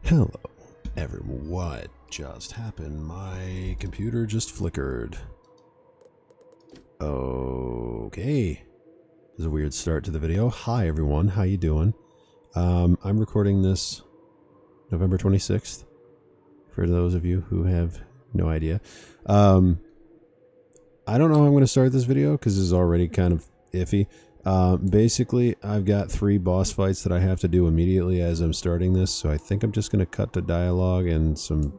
Hello, everyone. What just happened? My computer just flickered. Okay. This is a weird start to the video. Hi, everyone. How you doing? I'm recording this November 26th. For those of you who have no idea. I don't know how I'm going to start this video because this is already kind of iffy. Basically, I've got 3 boss fights that I have to do immediately as I'm starting this, so I think I'm just going to cut to dialogue and some,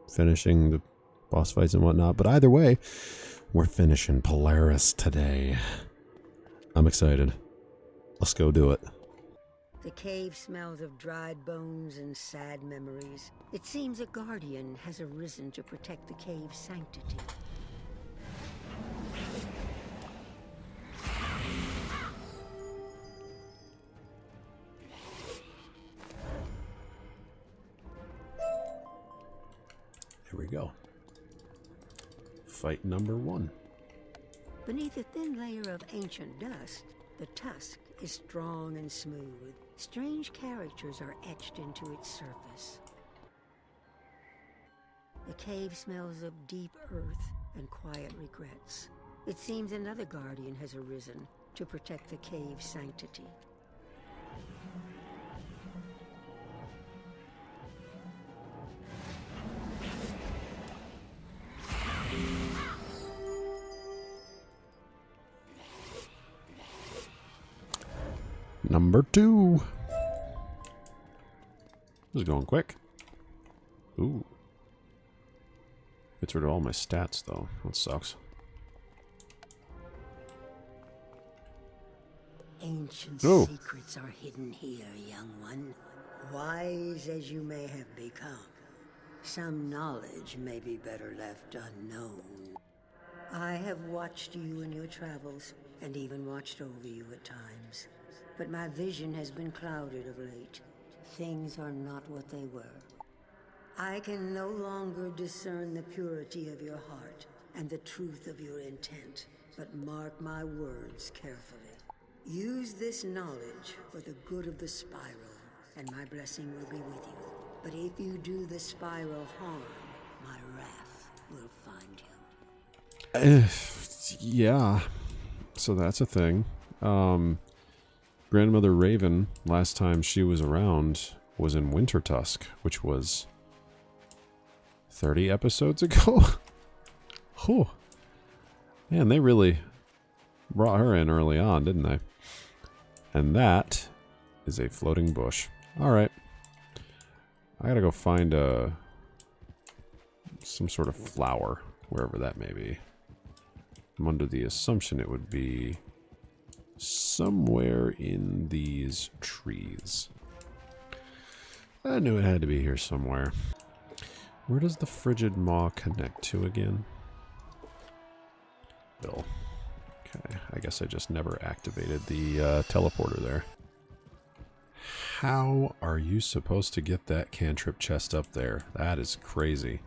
finishing the boss fights and whatnot. But either way, we're finishing Polaris today. I'm excited. Let's go do it. The cave smells of dried bones and sad memories. It seems a guardian has arisen to protect the cave's sanctity. Here we go. Fight number 1. Beneath a thin layer of ancient dust, the tusk is strong and smooth. Strange characters are etched into its surface. The cave smells of deep earth and quiet regrets. It seems another guardian has arisen to protect the cave's sanctity. Number 2. This is going quick. Ooh. Gets rid of all my stats, though. That sucks. Ancient Oh. secrets are hidden here, young one. Wise as you may have become, some knowledge may be better left unknown. I have watched you in your travels, and even watched over you at times. But my vision has been clouded of late. Things are not what they were. I can no longer discern the purity of your heart and the truth of your intent. But mark my words carefully. Use this knowledge for the good of the spiral, and my blessing will be with you. But if you do the spiral harm, my wrath will find you. Yeah. So that's a thing. Grandmother Raven, last time she was around, was in Winter Tusk, which was 30 episodes ago. Oh, man, they really brought her in early on, didn't they? And that is a floating bush. All right, I gotta go find some sort of flower, wherever that may be. I'm under the assumption it would be somewhere in these trees. I knew it had to be here somewhere. Where does the frigid maw connect to again? Bill. Okay, I guess I just never activated the teleporter there. How are you supposed to get that cantrip chest up there? That is crazy.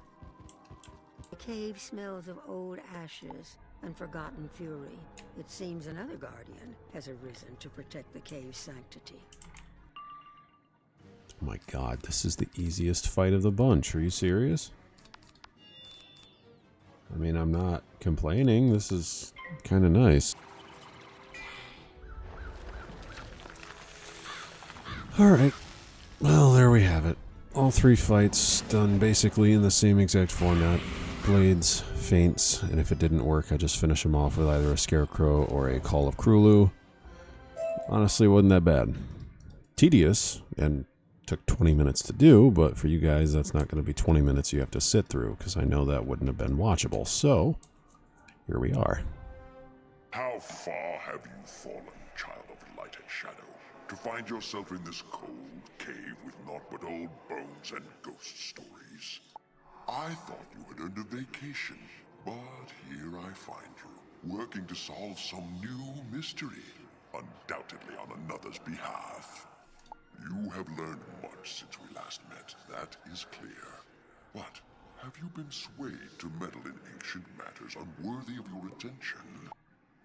The cave smells of old ashes and forgotten fury. It seems another guardian has arisen to protect the cave's sanctity. Oh my god, this is the easiest fight of the bunch. Are you serious? I mean, I'm not complaining. This is kind of nice. Alright. Well, there we have it. All 3 fights done basically in the same exact format. Blades, feints, and if it didn't work, I just finish them off with either a Scarecrow or a Call of Cthulhu. Honestly, wasn't that bad. Tedious, and took 20 minutes to do, but for you guys, that's not going to be 20 minutes you have to sit through, because I know that wouldn't have been watchable. So, here we are. How far have you fallen, child of light and shadow, to find yourself in this cold cave with naught but old bones and ghost stories? I thought you had earned a vacation, but here I find you, working to solve some new mystery, undoubtedly on another's behalf. You have learned much since we last met, that is clear. But have you been swayed to meddle in ancient matters unworthy of your attention?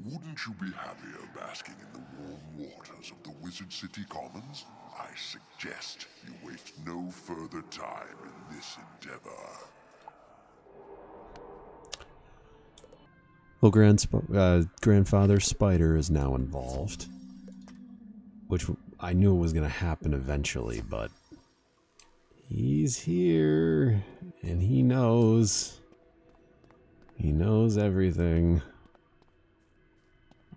Wouldn't you be happier basking in the warm waters of the Wizard City Commons? I suggest you waste no further time in this endeavor. Well, Grandfather Spider is now involved, which I knew was going to happen eventually, but he's here, and he knows. He knows everything.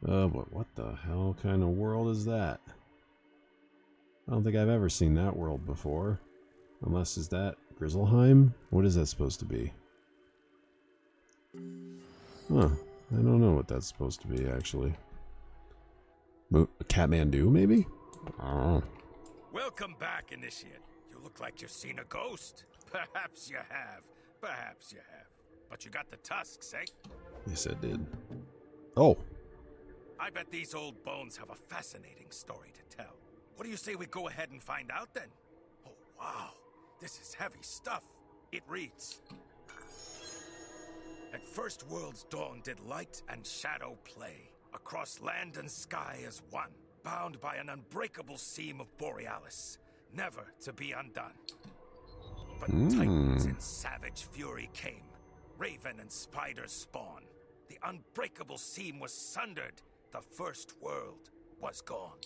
But what the hell kind of world is that? I don't think I've ever seen that world before. Unless, is that Grizzleheim? What is that supposed to be? Huh. I don't know what that's supposed to be, actually. Kathmandu, maybe? I don't know. Welcome back, Initiate. You look like you've seen a ghost. Perhaps you have. Perhaps you have. But you got the tusks, eh? Yes, I did. Oh. I bet these old bones have a fascinating story to tell. What do you say we go ahead and find out, then? Oh, wow. This is heavy stuff. It reads... At first world's dawn did light and shadow play, across land and sky as one, bound by an unbreakable seam of Borealis, never to be undone. But titans in savage fury came, raven and spider spawn. The unbreakable seam was sundered, the first world was gone.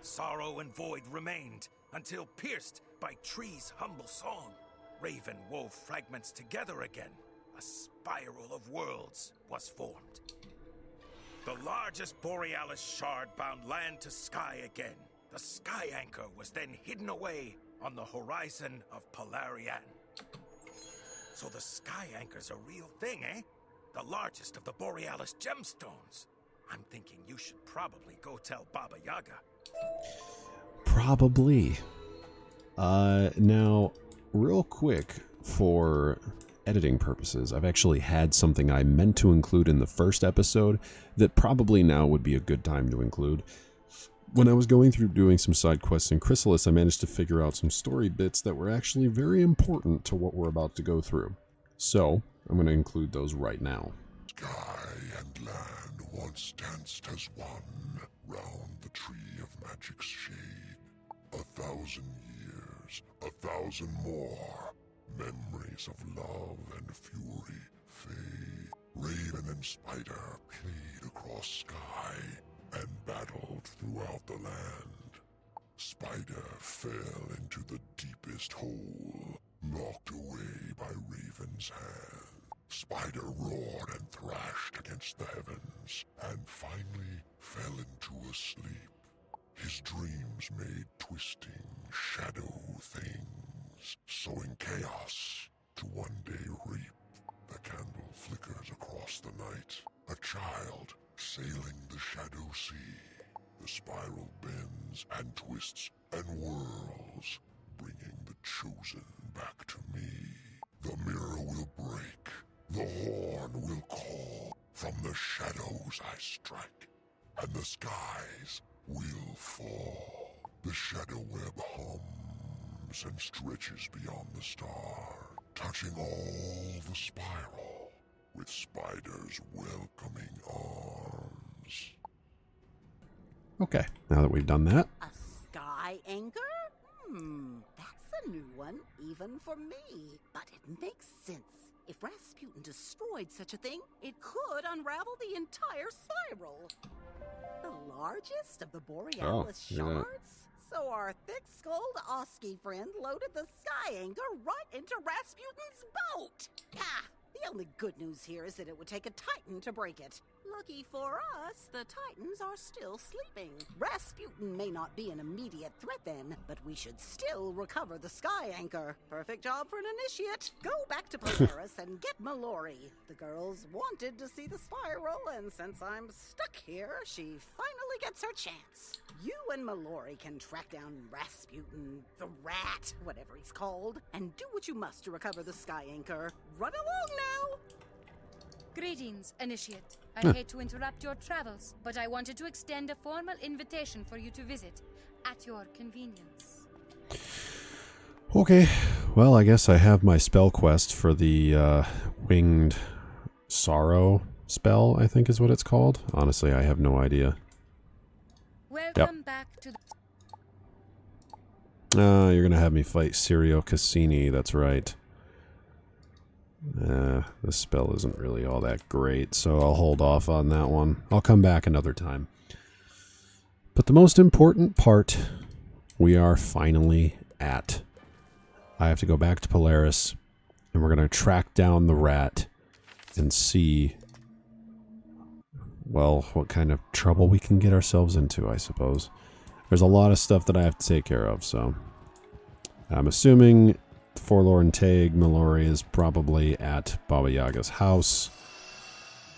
Sorrow and void remained, until pierced by tree's humble song, raven wove fragments together again. A spiral of worlds was formed. The largest Borealis shard bound land to sky again. The sky anchor was then hidden away on the horizon of Polarian. So the sky anchor's a real thing, eh? The largest of the Borealis gemstones. I'm thinking you should probably go tell Baba Yaga. Probably. Now, real quick, for editing purposes, I've actually had something I meant to include in the first episode that probably now would be a good time to include. When I was going through doing some side quests in Chrysalis, I managed to figure out some story bits that were actually very important to what we're about to go through. So, I'm going to include those right now. Sky and land once danced as one round the tree of magic's shade. 1,000 years, 1,000 more. Memories of love and fury fade. Raven and spider played across sky and battled throughout the land. Spider fell into the deepest hole, locked away by Raven's hand. Spider roared and thrashed against the heavens, and finally fell into a sleep. His dreams made twisting shadow things, sowing chaos to one day reap. The candle flickers across the night, a child sailing the shadow sea. The spiral bends and twists and whirls, bringing the chosen back to me. The mirror will break, the horn will call. From the shadows I strike, and the skies will fall. The shadow web hums and stretches beyond the star, touching all the spiral with Spider's welcoming arms. Okay, now that we've done that. A sky anchor? That's a new one, even for me. But it makes sense. If Rasputin destroyed such a thing, it could unravel the entire spiral. The largest of the Borealis shards? So our thick-skulled Oski friend loaded the sky anchor right into Rasputin's boat! Ha! The only good news here is that it would take a Titan to break it. Lucky for us, the Titans are still sleeping. Rasputin may not be an immediate threat then, but we should still recover the sky anchor. Perfect job for an initiate. Go back to Polaris and get Mallory. The girls wanted to see the spiral, and since I'm stuck here, she finally gets her chance. You and Mallory can track down Rasputin, the rat, whatever he's called, and do what you must to recover the sky anchor. Run along now! Greetings, Initiate. I hate to interrupt your travels, but I wanted to extend a formal invitation for you to visit, at your convenience. Okay, well, I guess I have my spell quest for the Winged Sorrow spell, I think is what it's called. Honestly, I have no idea. Welcome back to the... You're going to have me fight Sirio Cassini. That's right. This spell isn't really all that great, so I'll hold off on that one. I'll come back another time. But the most important part, we are finally at. I have to go back to Polaris, and we're going to track down the rat and see, well, what kind of trouble we can get ourselves into, I suppose. There's a lot of stuff that I have to take care of, so I'm assuming Forlorn Tag Mallory is probably at Baba Yaga's house.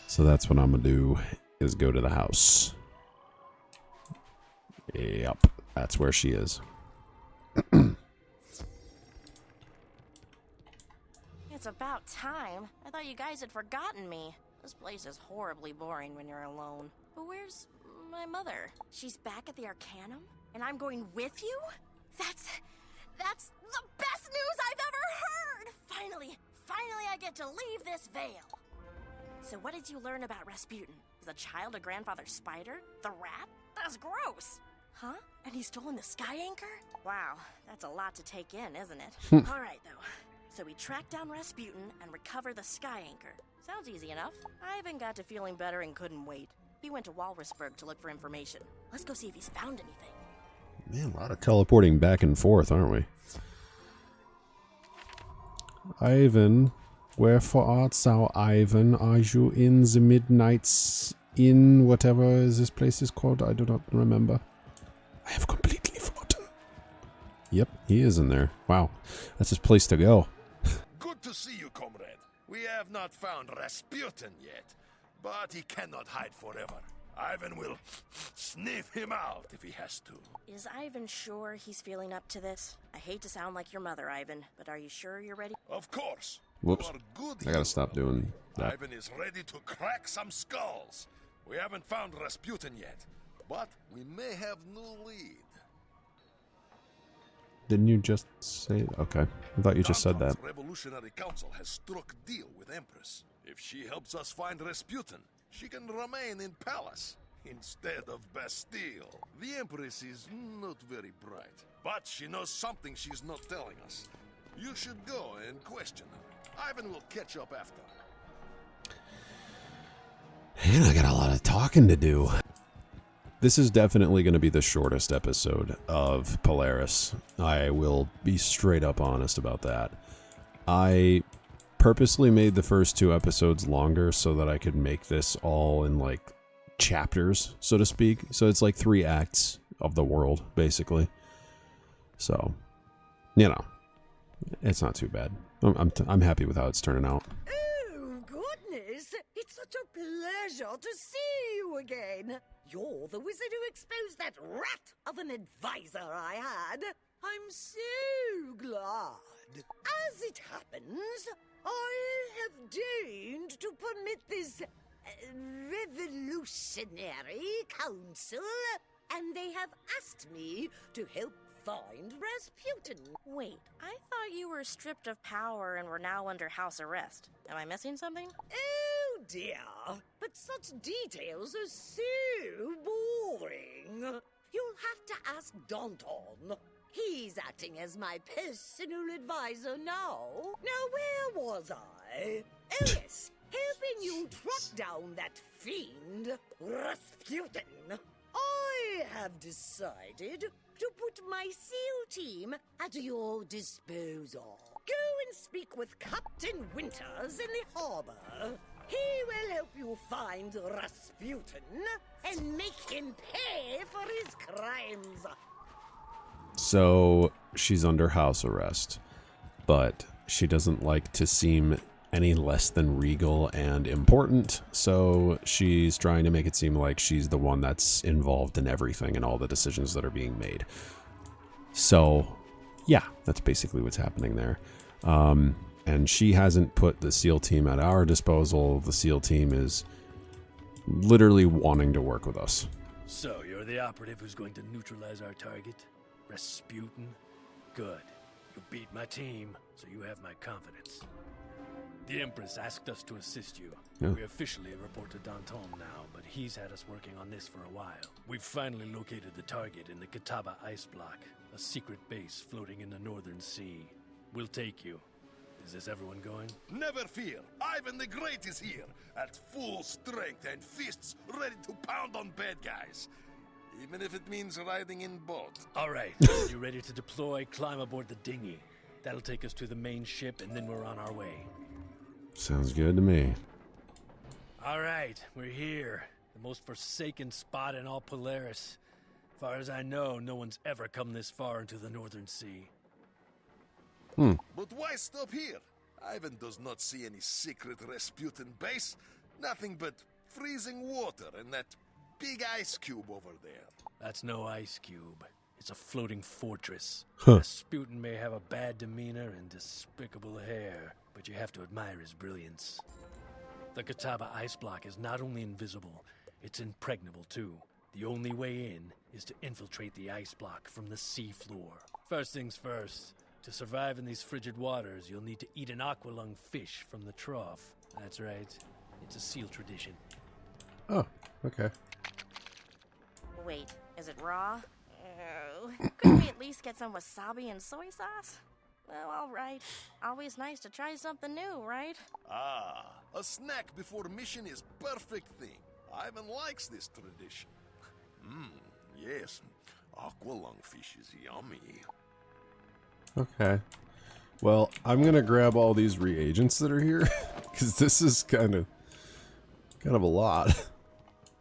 So that's what I'm going to do, is go to the house. Yep, that's where she is. It's about time. I thought you guys had forgotten me. This place is horribly boring when you're alone. But where's my mother? She's back at the Arcanum? And I'm going with you? That's the best news I've ever heard! Finally I get to leave this veil. So what did you learn about Rasputin? Is the child a grandfather spider? The rat? That's gross! Huh? And he's stolen the sky anchor? Wow, that's a lot to take in, isn't it? Alright though. So we track down Rasputin and recover the sky anchor. Sounds easy enough. Ivan got to feeling better and couldn't wait. He went to Walrusburg to look for information. Let's go see if he's found anything. Man, a lot of teleporting back and forth, aren't we? Ivan, wherefore art thou, Ivan? Are you in the Midnight's Inn, whatever this place is called? I do not remember. I have completely forgotten. Yep, he is in there. Wow, that's his place to go. Good to see you, comrade. We have not found Rasputin yet, but he cannot hide forever. Ivan will sniff him out if he has to. Is Ivan sure he's feeling up to this? I hate to sound like your mother, Ivan, but are you sure you're ready? Of course. Whoops. You are good I gotta hero. stop doing that. Ivan is ready to crack some skulls. We haven't found Rasputin yet, but we may have new lead. Didn't you just say... Okay, I thought you just said that. Danton's Revolutionary Council has struck deal with Empress. If she helps us find Rasputin, she can remain in Palace instead of Bastille. The Empress is not very bright, but she knows something she's not telling us. You should go and question her. Ivan will catch up after. Man, I got a lot of talking to do. This is definitely going to be the shortest episode of Polaris. I will be straight up honest about that. I purposely made the first 2 episodes longer so that I could make this all in like chapters, so to speak. So it's like 3 acts of the world, basically. So, you know, it's not too bad. I'm happy with how it's turning out. Oh, goodness! It's such a pleasure to see you again. You're the wizard who exposed that rat of an advisor I had. I'm so glad. As it happens, I have deigned to permit this revolutionary council, and they have asked me to help find Rasputin. Wait, I thought you were stripped of power and were now under house arrest. Am I missing something? Oh dear, but such details are so boring. You'll have to ask Danton. He's acting as my personal advisor now. Now, where was I? Oh yes, helping you track down that fiend, Rasputin. I have decided to put my SEAL team at your disposal. Go and speak with Captain Winters in the harbor. He will help you find Rasputin and make him pay for his crimes. So she's under house arrest, but she doesn't like to seem any less than regal and important, so she's trying to make it seem like she's the one that's involved in everything and all the decisions that are being made. So, yeah, that's basically what's happening there. And she hasn't put the SEAL team at our disposal. The SEAL team is literally wanting to work with us. So, you're the operative who's going to neutralize our target? Rasputin? Good. You beat my team, so you have my confidence. The Empress asked us to assist you. Yeah. We officially report to Danton now, but he's had us working on this for a while. We've finally located the target in the Catawba ice block, a secret base floating in the Northern Sea. We'll take you. Is this everyone going? Never fear. Ivan the Great is here, at full strength and fists ready to pound on bad guys. Even if it means riding in boat. All right, you ready to deploy? Climb aboard the dinghy. That'll take us to the main ship, and then we're on our way. Sounds good to me. All right, we're here. The most forsaken spot in all Polaris. As far as I know, no one's ever come this far into the Northern Sea. But why stop here? Ivan does not see any secret Rasputin base. Nothing but freezing water and that big ice cube over there. That's no ice cube. It's a floating fortress. Huh. Rasputin may have a bad demeanor and despicable hair, but you have to admire his brilliance. The Catawba ice block is not only invisible, it's impregnable too. The only way in is to infiltrate the ice block from the sea floor. First things first, to survive in these frigid waters, you'll need to eat an aqualung fish from the trough. That's right, it's a seal tradition. Oh, okay. Wait, is it raw? Couldn't we at least get some wasabi and soy sauce? Well, all right. Always nice to try something new, right? Ah, a snack before mission is perfect thing. Ivan likes this tradition. Yes, aqualung fish is yummy. Okay. Well, I'm gonna grab all these reagents that are here, because this is kind of a lot.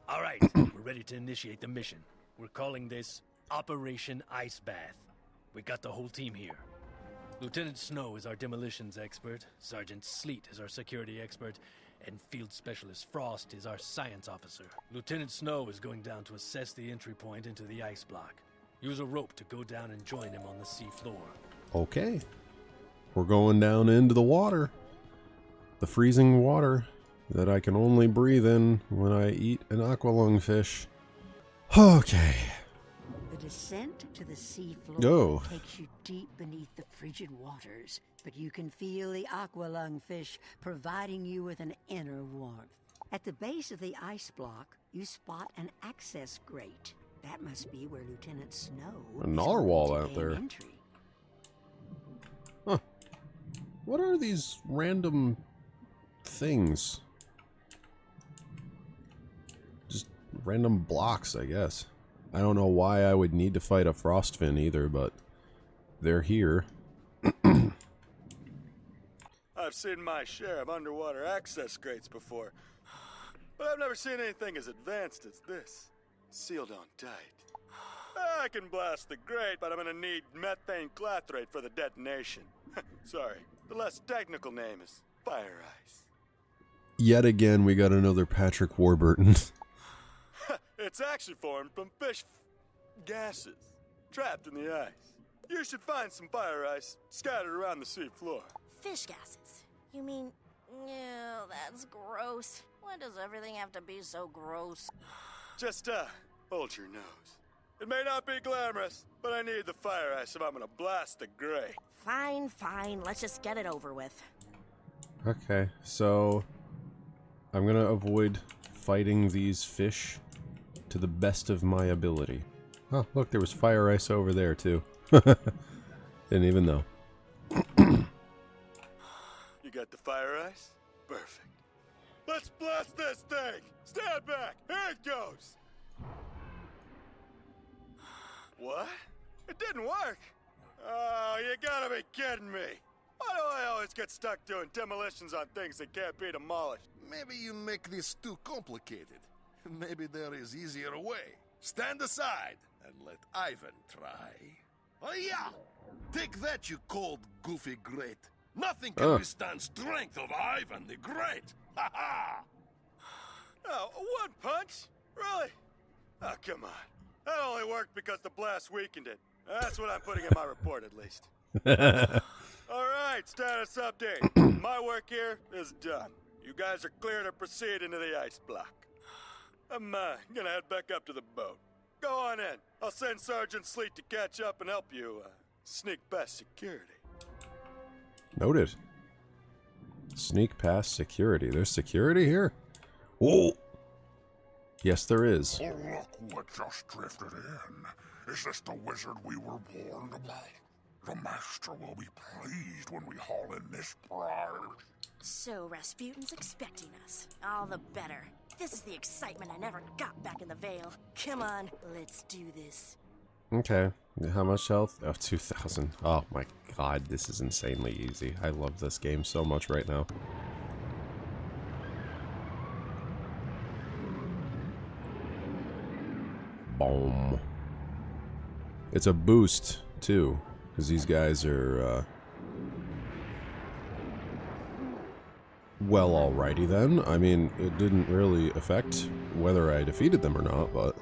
All right, we're ready to initiate the mission. We're calling this Operation Ice Bath. We got the whole team here. Lieutenant Snow is our demolitions expert, Sergeant Sleet is our security expert, and Field Specialist Frost is our science officer. Lieutenant Snow is going down to assess the entry point into the ice block. Use a rope to go down and join him on the sea floor. Okay. We're going down into the water. The freezing water that I can only breathe in when I eat an aqualung fish. Okay. The descent to the seafloor Oh. takes you deep beneath the frigid waters, but you can feel the aqualung fish providing you with an inner warmth. At the base of the ice block, you spot an access grate. That must be where Lieutenant Snow A is narwhal hoping to out gain there. entry. Huh. What are these random things? Just random blocks, I guess. I don't know why I would need to fight a frostfin either, but they're here. I've seen my share of underwater access grates before, but I've never seen anything as advanced as this. Sealed on tight. I can blast the grate, but I'm gonna need methane clathrate for the detonation. Sorry, the less technical name is fire ice. Yet again, we got another Patrick Warburton. It's actually formed from fish gases trapped in the ice. You should find some fire ice scattered around the sea floor. Fish gases. You mean... Ew, that's gross. Why does everything have to be so gross? Just, hold your nose. It may not be glamorous, but I need the fire ice if I'm gonna blast the grate. Fine, fine. Let's just get it over with. Okay, so I'm gonna avoid fighting these fish to the best of my ability. Oh, look, there was fire ice over there too. Didn't even know. You got the fire ice? Perfect. Let's blast this thing! Stand back! Here it goes! What? It didn't work! Oh, you gotta be kidding me! Why do I always get stuck doing demolitions on things that can't be demolished? Maybe you make this too complicated. Maybe there is easier way. Stand aside and let Ivan try. Oh yeah! Take that, you cold, goofy grate. Nothing can withstand strength of Ivan the Great. Ha ha! Oh, one punch? Really? Oh, come on. That only worked because the blast weakened it. That's what I'm putting in my report, at least. All right, status update. My work here is done. You guys are clear to proceed into the ice block. I'm gonna head back up to the boat. Go on in. I'll send Sergeant Sleet to catch up and help you sneak past security. Noted. Sneak past security. There's security here? Oh! Yes, there is. Oh, look what just drifted in. Is this the wizard we were warned about? The master will be pleased when we haul in this barge. So Rasputin's expecting us. All the better. This is the excitement I never got back in the Vale. Come on, let's do this. Okay. How much health? Oh, 2,000. Oh my god, this is insanely easy. I love this game so much right now. Boom. It's a boost, too. Because these guys are, well, alrighty then. I mean, it didn't really affect whether I defeated them or not, but...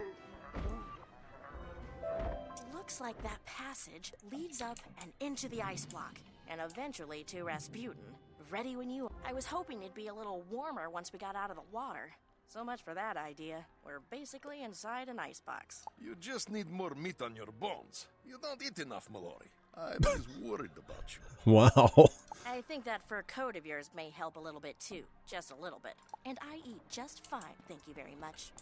Looks like that passage leads up and into the ice block, and eventually to Rasputin. Ready when you... I was hoping it'd be a little warmer once we got out of the water. So much for that idea. We're basically inside an icebox. You just need more meat on your bones. You don't eat enough, Mallory. I was worried about you. Wow. I think that fur coat of yours may help a little bit too. Just a little bit. And I eat just fine, thank you very much.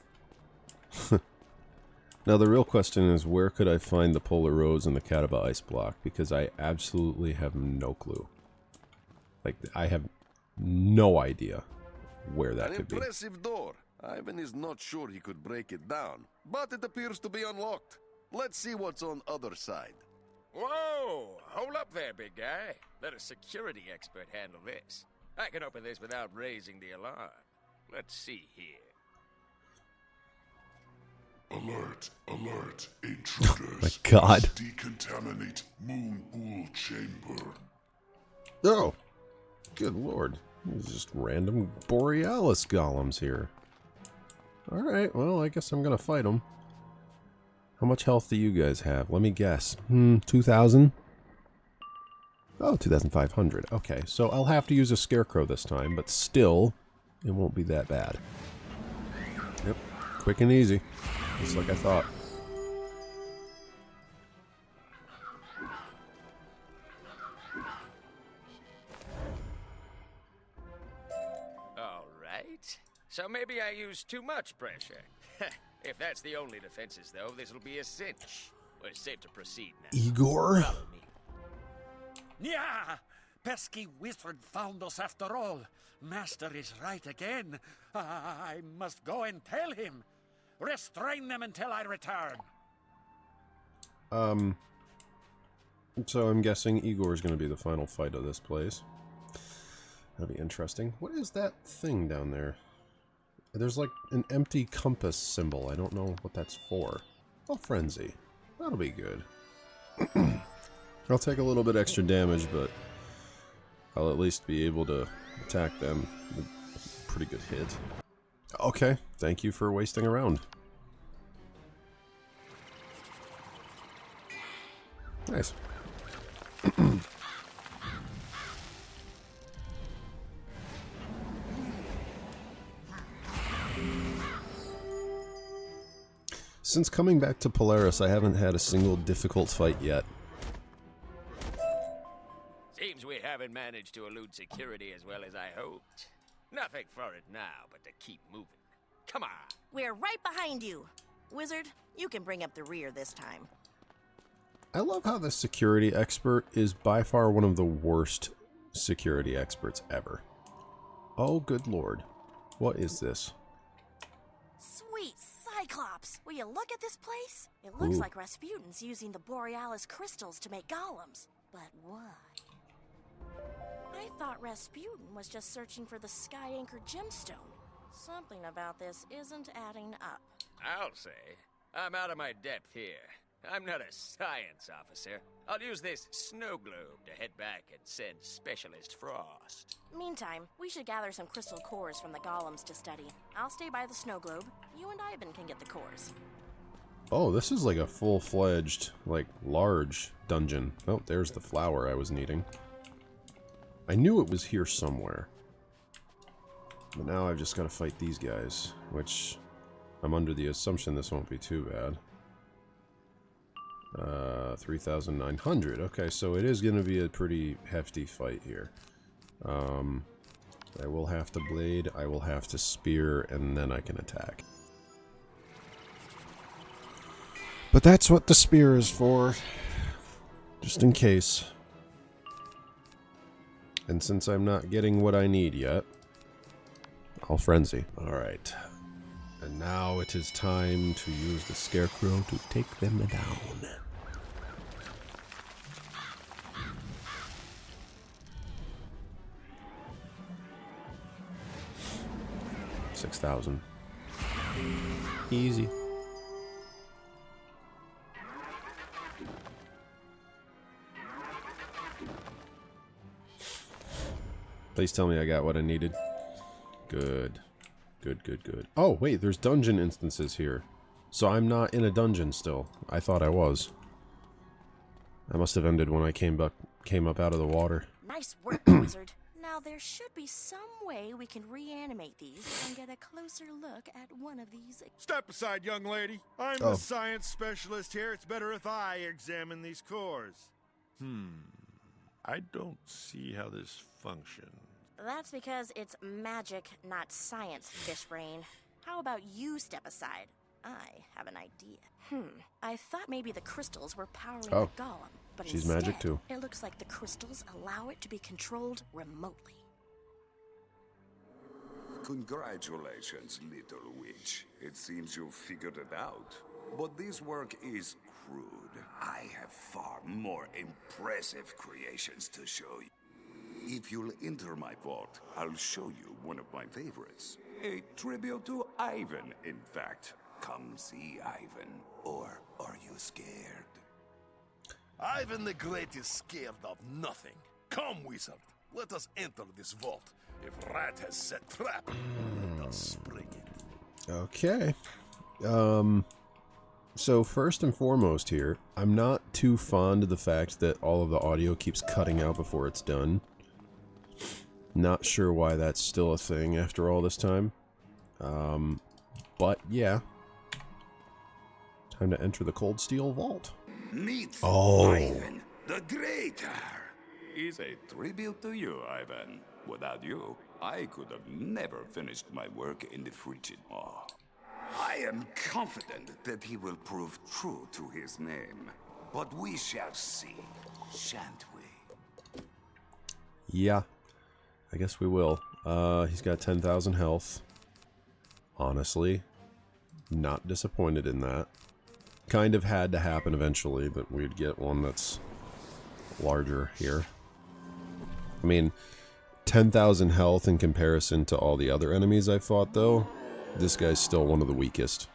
Now the real question is, where could I find the Polar Rose and the Catawba ice block? Because I absolutely have no clue. Like, I have no idea where that could be. An impressive door. Ivan is not sure he could break it down, but it appears to be unlocked. Let's see what's on other side. Whoa! Hold up there, big guy. Let a security expert handle this. I can open this without raising the alarm. Let's see here. Alert, alert, intruders. My god. Decontaminate Moon Pool Chamber. Oh, good lord. There's just random Borealis golems here. Alright, well, I guess I'm gonna fight them. How much health do you guys have? Let me guess. 2,000? Oh, 2,500. Okay, so I'll have to use a scarecrow this time, but still, it won't be that bad. Yep, quick and easy. Just like I thought. All right. So maybe I used too much pressure. If that's the only defenses, though, this'll be a cinch. We're safe to proceed now. Igor? Follow me. Yeah! Pesky wizard found us after all. Master is right again. I must go and tell him. Restrain them until I return. So I'm guessing Igor's going to be the final fight of this place. That'll be interesting. What is that thing down there? There's like an empty compass symbol. I don't know what that's for. Oh, frenzy. That'll be good. I'll take a little bit extra damage, but I'll at least be able to attack them with a pretty good hit. Okay, thank you for wasting a round. Nice. Since coming back to Polaris, I haven't had a single difficult fight yet. Seems we haven't managed to elude security as well as I hoped. Nothing for it now but to keep moving. Come on. We're right behind you. Wizard, you can bring up the rear this time. I love how the security expert is by far one of the worst security experts ever. Oh, good lord. What is this? Sweet Cyclops! Will you look at this place? It looks Ooh. like Rasputin's using the Borealis crystals to make golems. But why? I thought Rasputin was just searching for the sky-anchored gemstone. Something about this isn't adding up. I'll say. I'm out of my depth here. I'm not a science officer. I'll use this snow globe to head back and send Specialist Frost. Meantime, we should gather some crystal cores from the golems to study. I'll stay by the snow globe. You and Ivan can get the cores. Oh, this is like a full-fledged, like, large dungeon. Oh, there's the flower I was needing. I knew it was here somewhere. But now I've just got to fight these guys, which I'm under the assumption this won't be too bad. 3,900. Okay, so it is going to be a pretty hefty fight here. I will have to blade, I will have to spear, and then I can attack. But that's what the spear is for. Just in case. And since I'm not getting what I need yet, I'll frenzy. Alright. And now it is time to use the scarecrow to take them down. $6,000. Easy. Please tell me I got what I needed. Good. Good, good, good. Oh, wait, there's dungeon instances here. So I'm not in a dungeon still. I thought I was. I must have ended when I came up out of the water. Nice work, Wizard. Now there should be some way we can reanimate these and get a closer look at one of these. Step aside, young lady. I'm the science specialist here. It's better if I examine these cores. I don't see how this functions. That's because it's magic, not science, Fishbrain. How about you step aside? I have an idea. I thought maybe the crystals were powering the golem, but she's instead, magic too. It looks like the crystals allow it to be controlled remotely. Congratulations, little witch. It seems you've figured it out. But this work is crude. I have far more impressive creations to show you. If you'll enter my vault, I'll show you one of my favorites. A tribute to Ivan, in fact. Come see Ivan. Or are you scared? Ivan the Great is scared of nothing. Come, wizard. Let us enter this vault. If Rat has set trap, let us spring it. Okay. So first and foremost here, I'm not too fond of the fact that all of the audio keeps cutting out before it's done. Not sure why that's still a thing after all this time. But yeah. Time to enter the Cold Steel Vault. Meet Ivan the Greater. Is a tribute to you, Ivan. Without you, I could have never finished my work in the frigid maw. I am confident that he will prove true to his name. But we shall see, shan't we? Yeah, I guess we will. He's got 10,000 health. Honestly, not disappointed in that. Kind of had to happen eventually that we'd get one that's larger here. I mean, 10,000 health in comparison to all the other enemies I fought, though. This guy's still one of the weakest.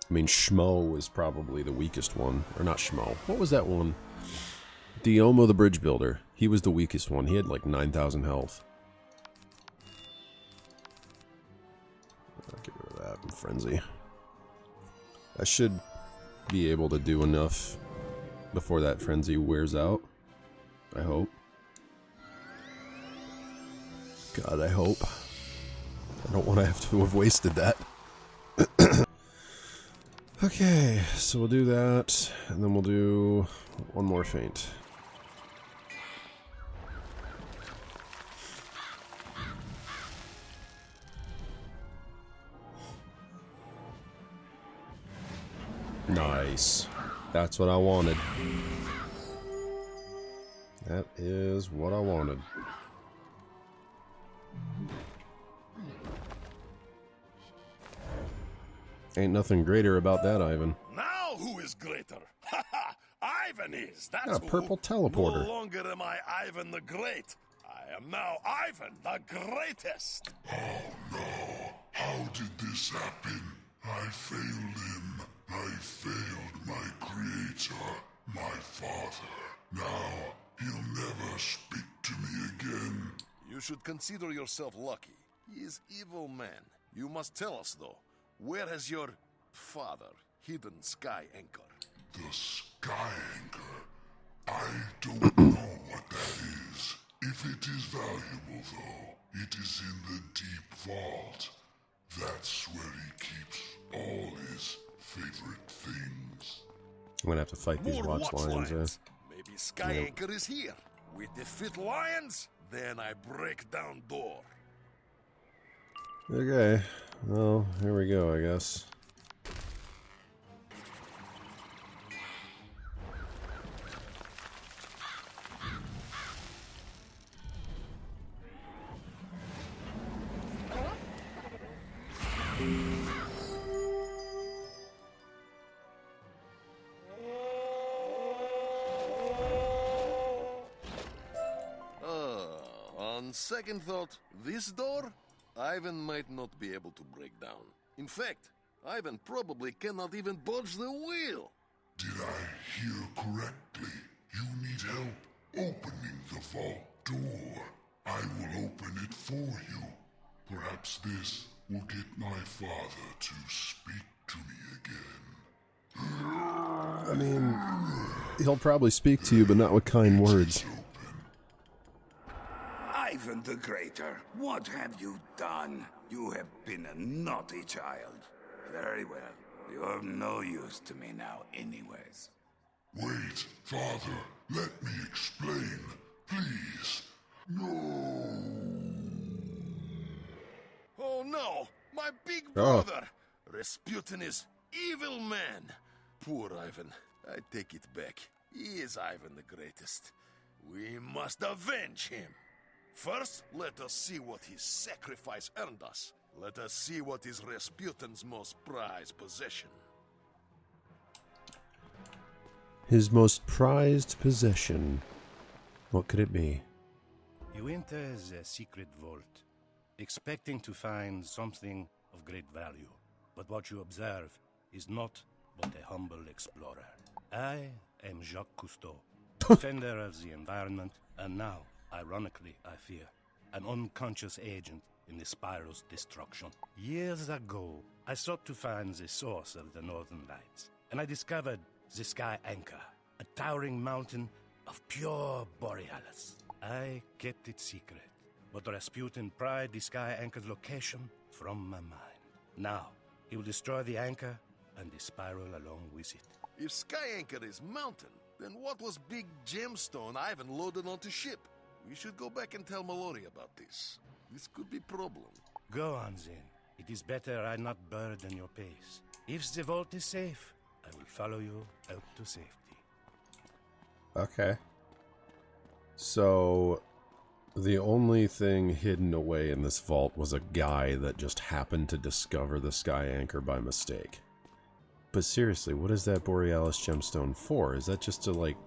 I mean, Schmo is probably the weakest one. Or not Schmo. What was that one? Diomo the Bridge Builder. He was the weakest one. He had like 9,000 health. I'll get rid of that and Frenzy. I should be able to do enough before that Frenzy wears out. I hope. God, I hope. I don't want to have to have wasted that. Okay, so we'll do that, and then we'll do one more feint. Nice. That's what I wanted. That is what I wanted. Ain't nothing greater about that, Ivan. Now who is greater? Ha ha! Ivan is. That's got a purple teleporter. No longer am I Ivan the Great. I am now Ivan the Greatest. Oh no! How did this happen? I failed him. I failed my creator, my father. Now he'll never speak to me again. You should consider yourself lucky. He is evil man. You must tell us though. Where has your father hidden Sky Anchor? The Sky Anchor? I don't know what that is. If it is valuable, though, it is in the deep vault. That's where he keeps all his favorite things. I'm gonna have to fight these watch lions. Maybe Sky Anchor is here. We defeat lions, Then I break down door. Okay. Well, here we go, I guess. On second thought, this door, Ivan might not be able to break down. In fact, Ivan probably cannot even budge the wheel. Did I hear correctly? You need help opening the vault door. I will open it for you. Perhaps this will get my father to speak to me again. I mean, he'll probably speak to you, but not with kind words. Ivan the Greater, what have you done? You have been a naughty child. Very well. You're of no use to me now anyways. Wait, Father, let me explain. Please. No. Oh no, my big brother! Rasputin is evil man. Poor Ivan. I take it back. He is Ivan the Greatest. We must avenge him. First, let us see what his sacrifice earned us. Let us see what is Rasputin's most prized possession. His most prized possession. What could it be? You enter the secret vault, expecting to find something of great value. But what you observe is not but a humble explorer. I am Jacques Cousteau, defender of the environment, and now, ironically, I fear, an unconscious agent in the spiral's destruction. Years ago, I sought to find the source of the Northern Lights, and I discovered the Sky Anchor, a towering mountain of pure Borealis. I kept it secret, but Rasputin pried the Sky Anchor's location from my mind. Now, he will destroy the anchor and the spiral along with it. If Sky Anchor is mountain, then what was big gemstone Ivan loaded onto ship? We should go back and tell Mallory about this. This could be problem. Go on, then. It is better I not burden your pace. If the vault is safe, I will follow you out to safety. Okay. So, the only thing hidden away in this vault was a guy that just happened to discover the Sky Anchor by mistake. But seriously, what is that Borealis gemstone for? Is that just to, like,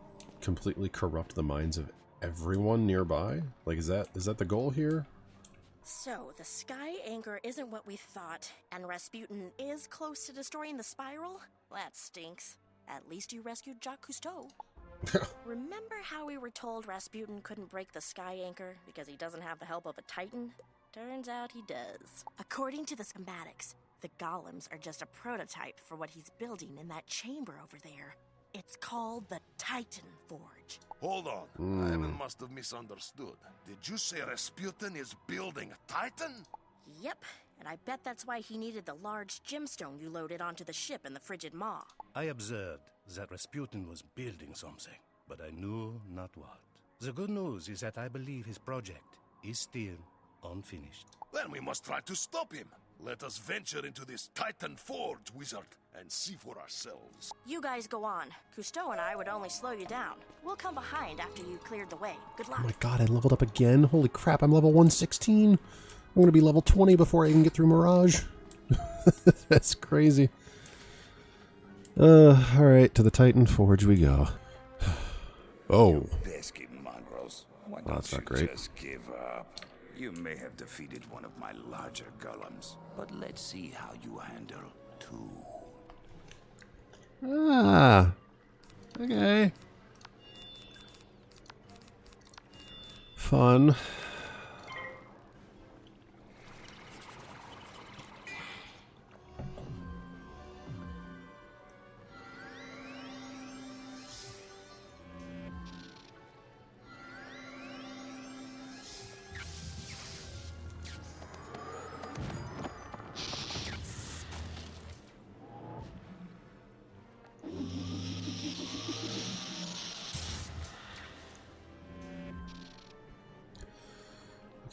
completely corrupt the minds of everyone nearby? Like, is that the goal here? So, the Sky Anchor isn't what we thought, and Rasputin is close to destroying the spiral? That stinks. At least you rescued Jacques Cousteau. Remember how we were told Rasputin couldn't break the Sky Anchor because he doesn't have the help of a Titan? Turns out he does. According to the schematics, the golems are just a prototype for what he's building in that chamber over there. It's called the Titan Forge. Hold on. Ivan must have misunderstood. Did you say Rasputin is building a Titan? Yep, and I bet that's why he needed the large gemstone you loaded onto the ship in the Frigid Maw. I observed that Rasputin was building something, but I knew not what. The good news is that I believe his project is still unfinished. Then we must try to stop him. Let us venture into this Titan Forge, Wizard, and see for ourselves. You guys go on. Cousteau and I would only slow you down. We'll come behind after you cleared the way. Good luck. Oh my god, I leveled up again. Holy crap, I'm level 116. I'm going to be level 20 before I can get through Mirage. That's crazy. Alright, to the Titan Forge we go. Oh. You pesky mongrels. Why Well, that's don't not you great. just give up? You may have defeated one of my larger golems, but let's see how you handle two. Ah. Okay. Fun.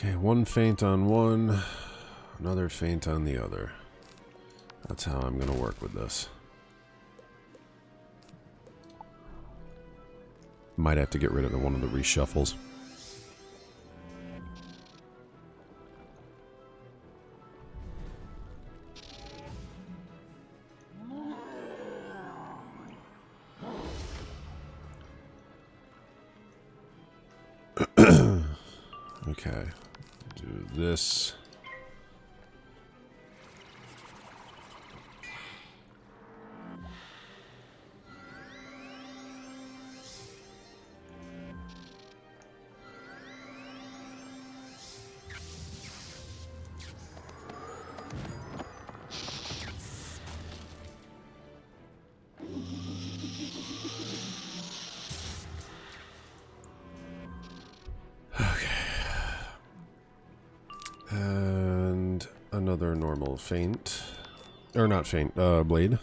Okay, one feint on one, another feint on the other. That's how I'm gonna work with this. Might have to get rid of one of the reshuffles. Okay, do this. And another normal feint. Or not feint, blade.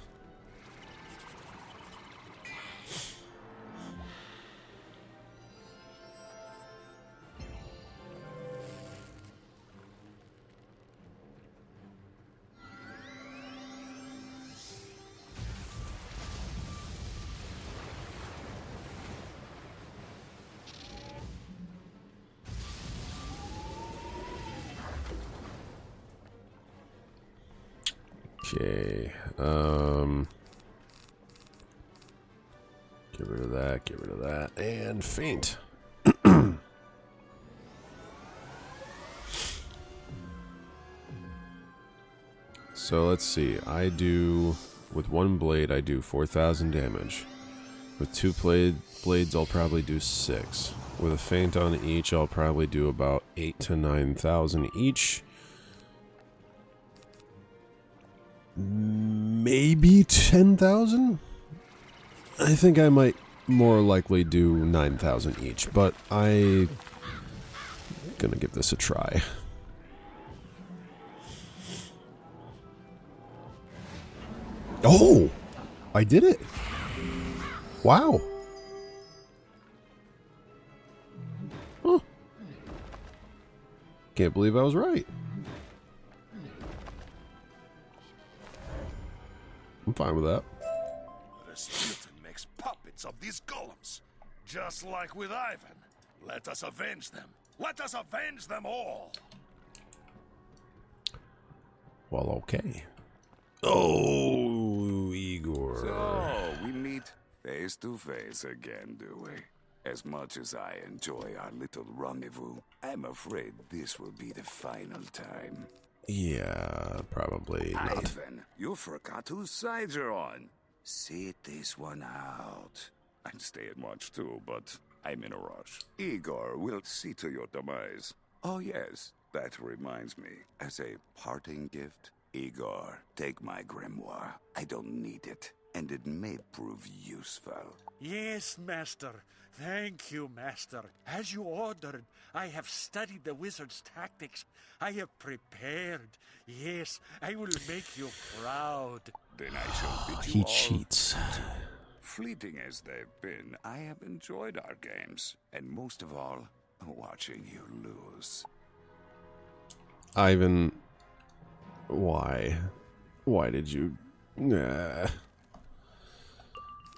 Okay, get rid of that, and feint. So let's see, I do, with one blade I do 4,000 damage. With two blades I'll probably do 6. With a feint on each I'll probably do about 8 to 9,000 each. Maybe 10,000? I think I might more likely do 9,000 each, but I'm gonna give this a try. Oh! I did it! Wow! Huh. Can't believe I was right. I'm fine with that. Rasputin makes puppets of these golems. Just like with Ivan. Let us avenge them. Let us avenge them all. Well, okay. Oh, Igor. So, we meet face to face again, do we? As much as I enjoy our little rendezvous, I'm afraid this will be the final time. Yeah, probably not. Ivan, you forgot whose side you're on. Sit this one out. I'd stay at much too, but I'm in a rush. Igor will see to your demise. Oh yes, that reminds me. As a parting gift, Igor, take my grimoire. I don't need it, and it may prove useful. Yes, Master. Thank you, Master. As you ordered, I have studied the wizard's tactics. I have prepared. Yes, I will make you proud. Then I shall bid you He all cheats. Fleeting as they've been, I have enjoyed our games, and most of all, watching you lose. Ivan, why? Why did you...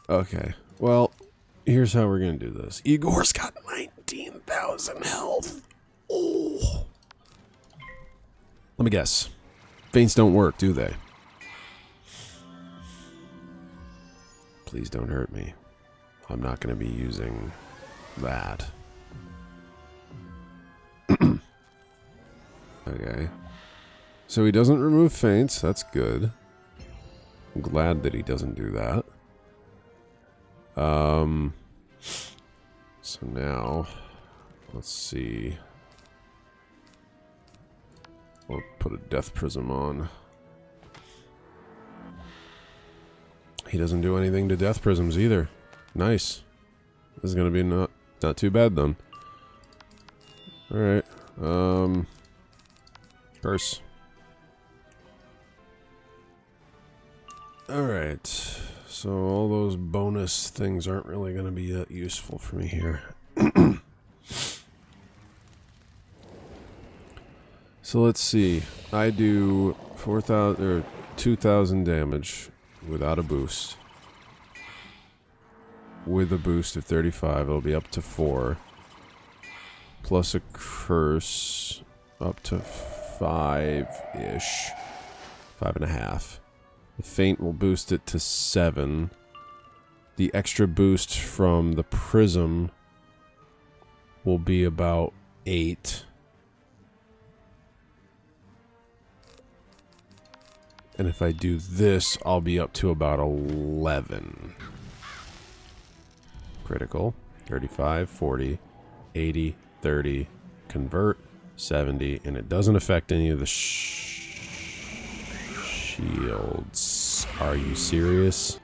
Okay, well, here's how we're gonna do this. Igor's got 19,000 health. Oh. Let me guess. Feints don't work, do they? Please don't hurt me. I'm not gonna be using that. Okay. So he doesn't remove feints. That's good. I'm glad that he doesn't do that. So now, let's see. We'll put a death prism on. He doesn't do anything to death prisms either. Nice. This is gonna be not too bad then. Alright. Curse. Alright. So all those bonus things aren't really gonna be that useful for me here. So let's see. I do 4,000 or 2,000 damage without a boost. With a boost of 35, it'll be up to 4. Plus a curse, up to 5-ish. 5.5. The feint will boost it to 7. The extra boost from the prism will be about 8. And if I do this, I'll be up to about 11. Critical. 35, 40, 80, 30. Convert. 70. And it doesn't affect any of the shields. Are you serious?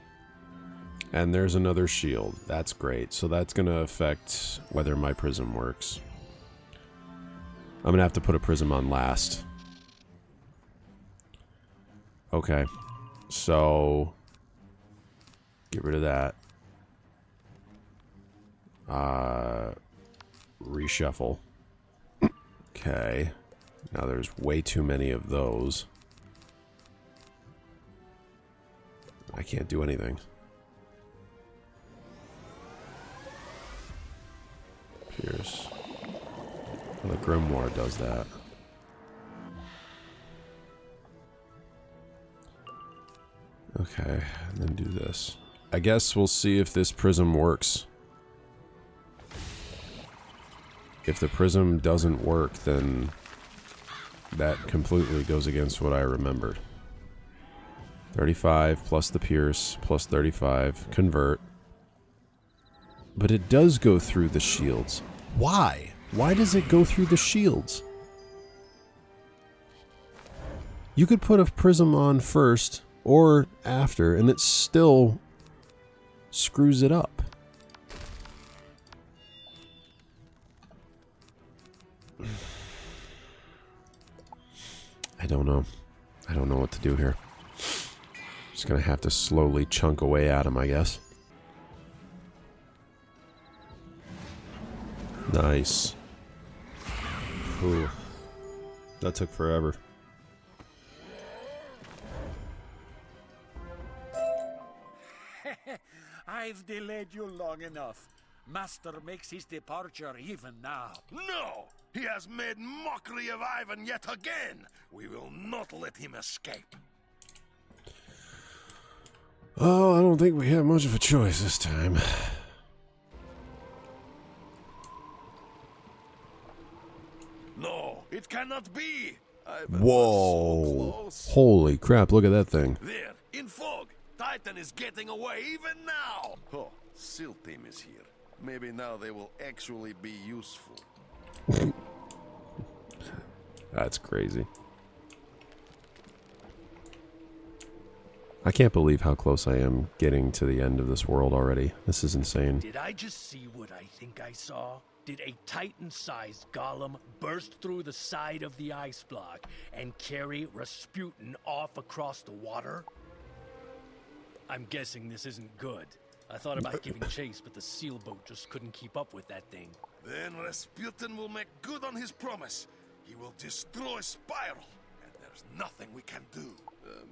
And there's another shield. That's great. So that's going to affect whether my prism works. I'm going to have to put a prism on last. Okay. So get rid of that. Reshuffle. Okay. Now there's way too many of those. I can't do anything. Pierce. Well, the Grimoire does that. Okay, and then do this. I guess we'll see if this prism works. If the prism doesn't work, then that completely goes against what I remembered. 35 plus the pierce plus 35. Convert. But it does go through the shields. Why? Why does it go through the shields? You could put a prism on first or after, and it still screws it up. I don't know. I don't know what to do here. Just gonna have to slowly chunk away at him, I guess. Nice. Ooh. That took forever. I've delayed you long enough. Master makes his departure even now. No! He has made mockery of Ivan yet again! We will not let him escape. Oh, I don't think we have much of a choice this time. No, it cannot be! Ivan Whoa! So Holy crap, look at that thing. there, in fog! Titan is getting away even now! Oh, SEAL team is here. Maybe now they will actually be useful. That's crazy. I can't believe how close I am getting to the end of this world already. This is insane. Did I just see what I think I saw? Did a Titan-sized golem burst through the side of the ice block and carry Rasputin off across the water? I'm guessing this isn't good. I thought about giving chase, but the seal boat just couldn't keep up with that thing. Then Rasputin will make good on his promise. He will destroy Spiral, and there's nothing we can do.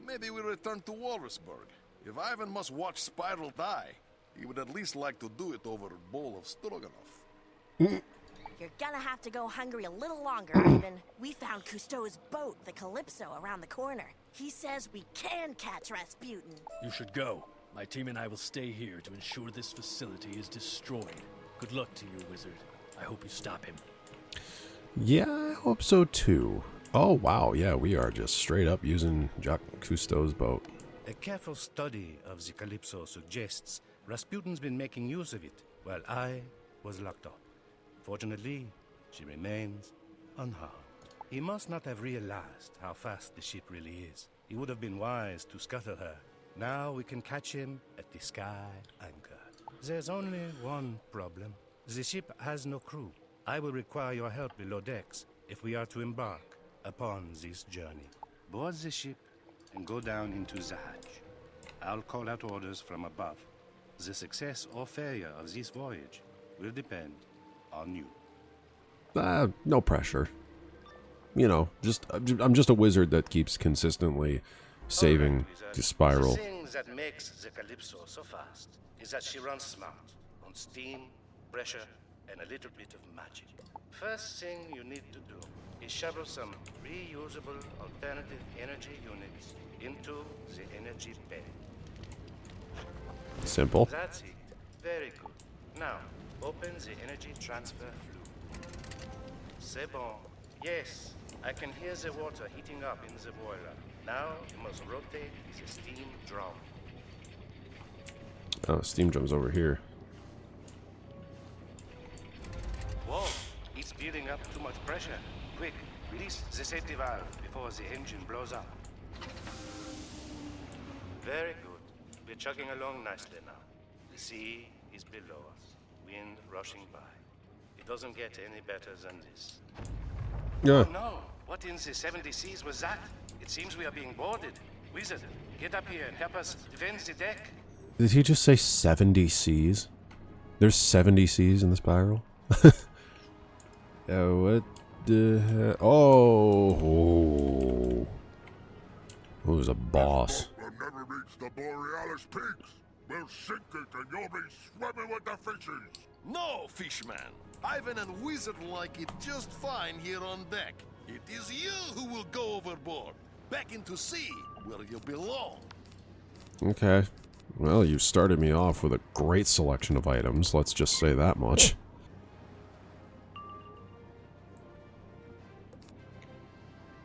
Maybe we return to Walrusburg. If Ivan must watch Spiral die, he would at least like to do it over a bowl of stroganoff. You're gonna have to go hungry a little longer, Ivan. We found Cousteau's boat, the Calypso, around the corner. He says we can catch Rasputin. You should go. My team and I will stay here to ensure this facility is destroyed. Good luck to you, Wizard. I hope you stop him. Yeah, I hope so too. Oh, wow. Yeah, we are just straight up using Jacques Cousteau's boat. A careful study of the Calypso suggests Rasputin's been making use of it while I was locked up. Fortunately, she remains unharmed. He must not have realized how fast the ship really is. He would have been wise to scuttle her. Now we can catch him at the sky anchor. There's only one problem. The ship has no crew. I will require your help below decks if we are to embark upon this journey. Board the ship and go down into the hatch. I'll call out orders from above. The success or failure of this voyage will depend on you. No pressure. you know, I'm just a wizard that keeps consistently saving the spiral. The thing that makes the Calypso so fast is that she runs smart on steam, pressure, and a little bit of magic. First thing you need to do is shovel some reusable alternative energy units into the energy bay. Simple. That's it. Very good. Now, open the energy transfer flue. C'est bon. Yes, I can hear the water heating up in the boiler. Now, you must rotate the steam drum. Oh, steam drum's over here. Whoa, it's building up too much pressure. Quick, release the safety valve before the engine blows up. Very good. We're chugging along nicely now. The sea is below us, wind rushing by. It doesn't get any better than this. Yeah. Oh no, what in the 70 seas was that? It seems we are being boarded. Wizard, get up here and help us defend the deck. Did he just say 70 Cs? There's 70 Cs in the spiral? What the heck? Oh. Who's a boss? Will never reach the Borealis peaks. We'll sink it and you'll be swimming with the fishes. No, fishman. Ivan and Wizard like it just fine here on deck. It is you who will go overboard, back into sea, where you belong. Okay. Well, you started me off with a great selection of items, let's just say that much.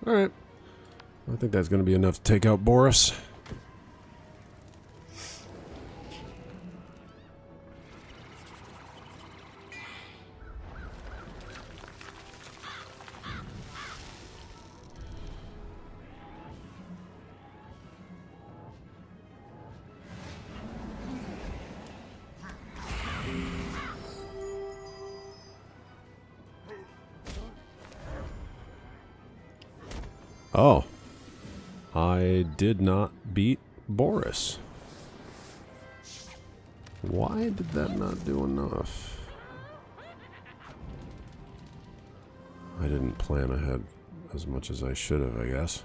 Alright. I think that's going to be enough to take out Boris. Oh. I did not beat Boris. Why did that not do enough? I didn't plan ahead as much as I should have, I guess.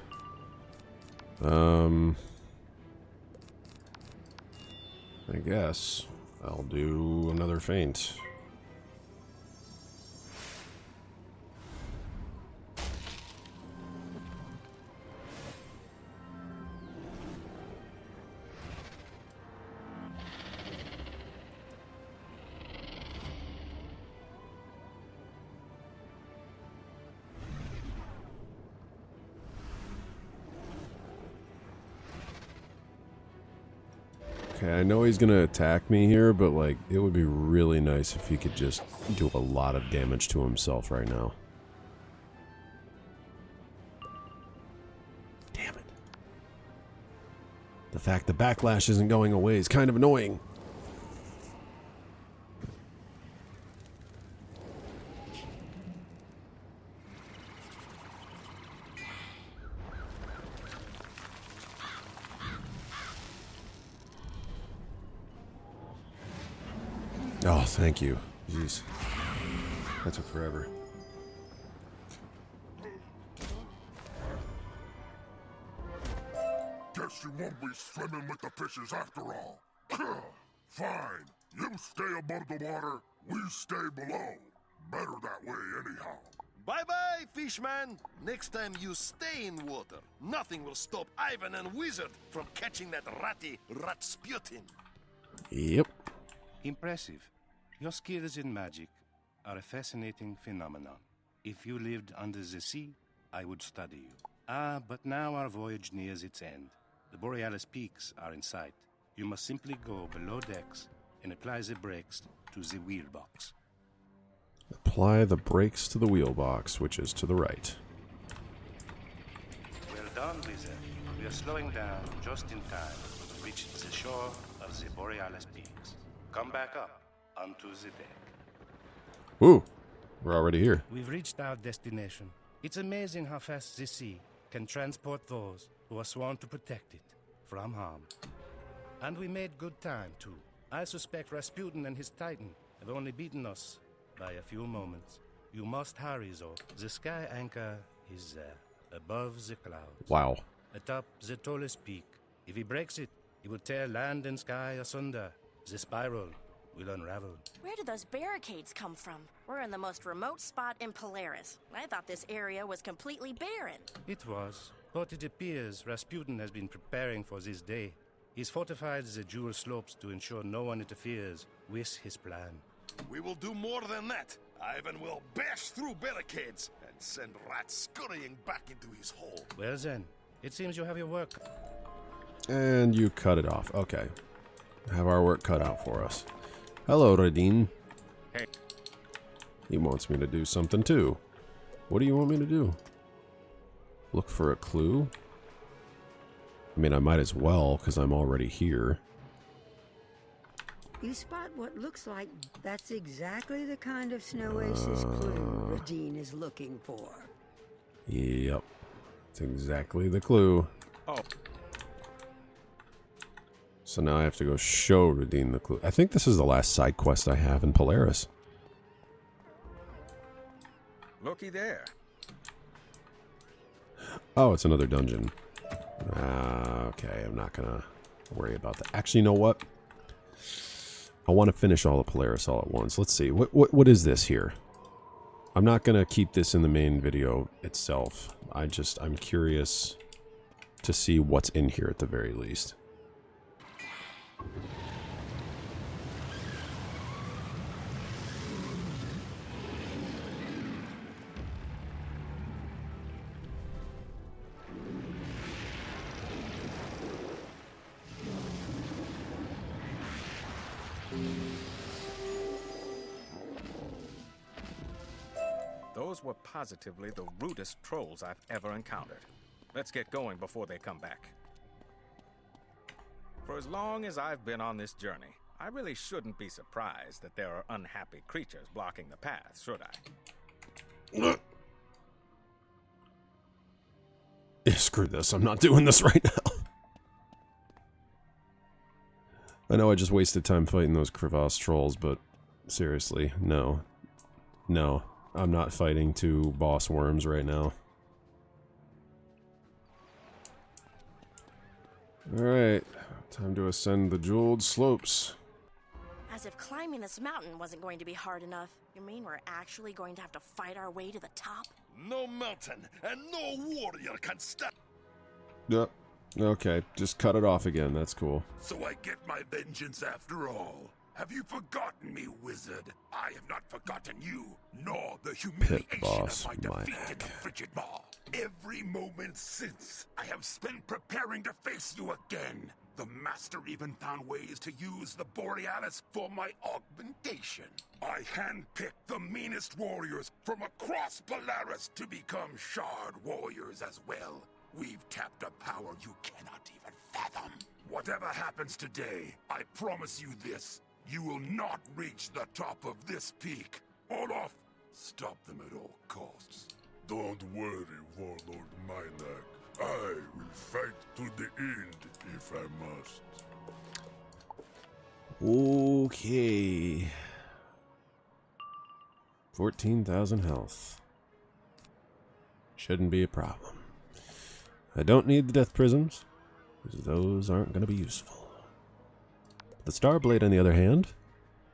I guess I'll do another feint. Okay, I know he's gonna attack me here, but like, it would be really nice if he could just do a lot of damage to himself right now. Damn it. The fact the backlash isn't going away is kind of annoying. Oh, thank you. Jeez. That took forever. Guess you won't be swimming with the fishes after all. Fine. You stay above the water, we stay below. Better that way anyhow. Bye-bye, fishman. Next time you stay in water, nothing will stop Ivan and Wizard from catching that ratty Rasputin. Yep. Impressive. Your skills in magic are a fascinating phenomenon. If you lived under the sea, I would study you. Ah, but now our voyage nears its end. The Borealis peaks are in sight. You must simply go below decks and apply the brakes to the wheel box. Apply the brakes to the wheel box, which is to the right. Well done, Wizard. We are slowing down just in time to reach the shore of the Borealis peaks. Come back up onto the deck. Ooh, we're already here. We've reached our destination. It's amazing how fast the sea can transport those who are sworn to protect it from harm. And we made good time, too. I suspect Rasputin and his Titan have only beaten us by a few moments. You must hurry, though. The sky anchor is above the clouds. Wow. Atop the tallest peak. If he breaks it, he will tear land and sky asunder. The spiral will unravel. Where did those barricades come from? We're in the most remote spot in Polaris. I thought this area was completely barren. It was, but it appears Rasputin has been preparing for this day. He's fortified the jewel slopes to ensure no one interferes with his plan. We will do more than that. Ivan will bash through barricades and send rats scurrying back into his hole. Well then, it seems you have your work. And you cut it off. Okay. Have our work cut out for us. Hello, Radin. Hey. He wants me to do something too. What do you want me to do? Look for a clue? I mean, I might as well, because I'm already here. You spot what looks like that's exactly the kind of Snow Ace's clue Radin is looking for. Yep. It's exactly the clue. Oh. So now I have to go show Radin the clue. I think this is the last side quest I have in Polaris. Looky there. Oh, it's another dungeon. Okay, I'm not gonna worry about that. Actually, you know what? I want to finish all of Polaris all at once. Let's see. What is this here? I'm not gonna keep this in the main video itself. I'm curious to see what's in here at the very least. Those were positively the rudest trolls I've ever encountered. Let's get going before they come back. For as long as I've been on this journey, I really shouldn't be surprised that there are unhappy creatures blocking the path, should I? Yeah, screw this. I'm not doing this right now. I know I just wasted time fighting those crevasse trolls, but seriously, no. No, I'm not fighting two boss worms right now. Alright, time to ascend the jeweled slopes. As if climbing this mountain wasn't going to be hard enough. You mean we're actually going to have to fight our way to the top? No mountain and no warrior can stop. Yep. Okay, just cut it off again. That's cool. So I get my vengeance after all. Have you forgotten me, wizard? I have not forgotten you, nor the humiliation boss, of my defeat my in the frigid maw. Every moment since, I have spent preparing to face you again. The master even found ways to use the Borealis for my augmentation. I handpicked the meanest warriors from across Polaris to become shard warriors as well. We've tapped a power you cannot even fathom. Whatever happens today, I promise you this. You will not reach the top of this peak. Olaf, stop them at all costs. Don't worry, Warlord Mynak. I will fight to the end if I must. Okay. 14,000 health. Shouldn't be a problem. I don't need the death prisms, because those aren't going to be useful. The Starblade, on the other hand,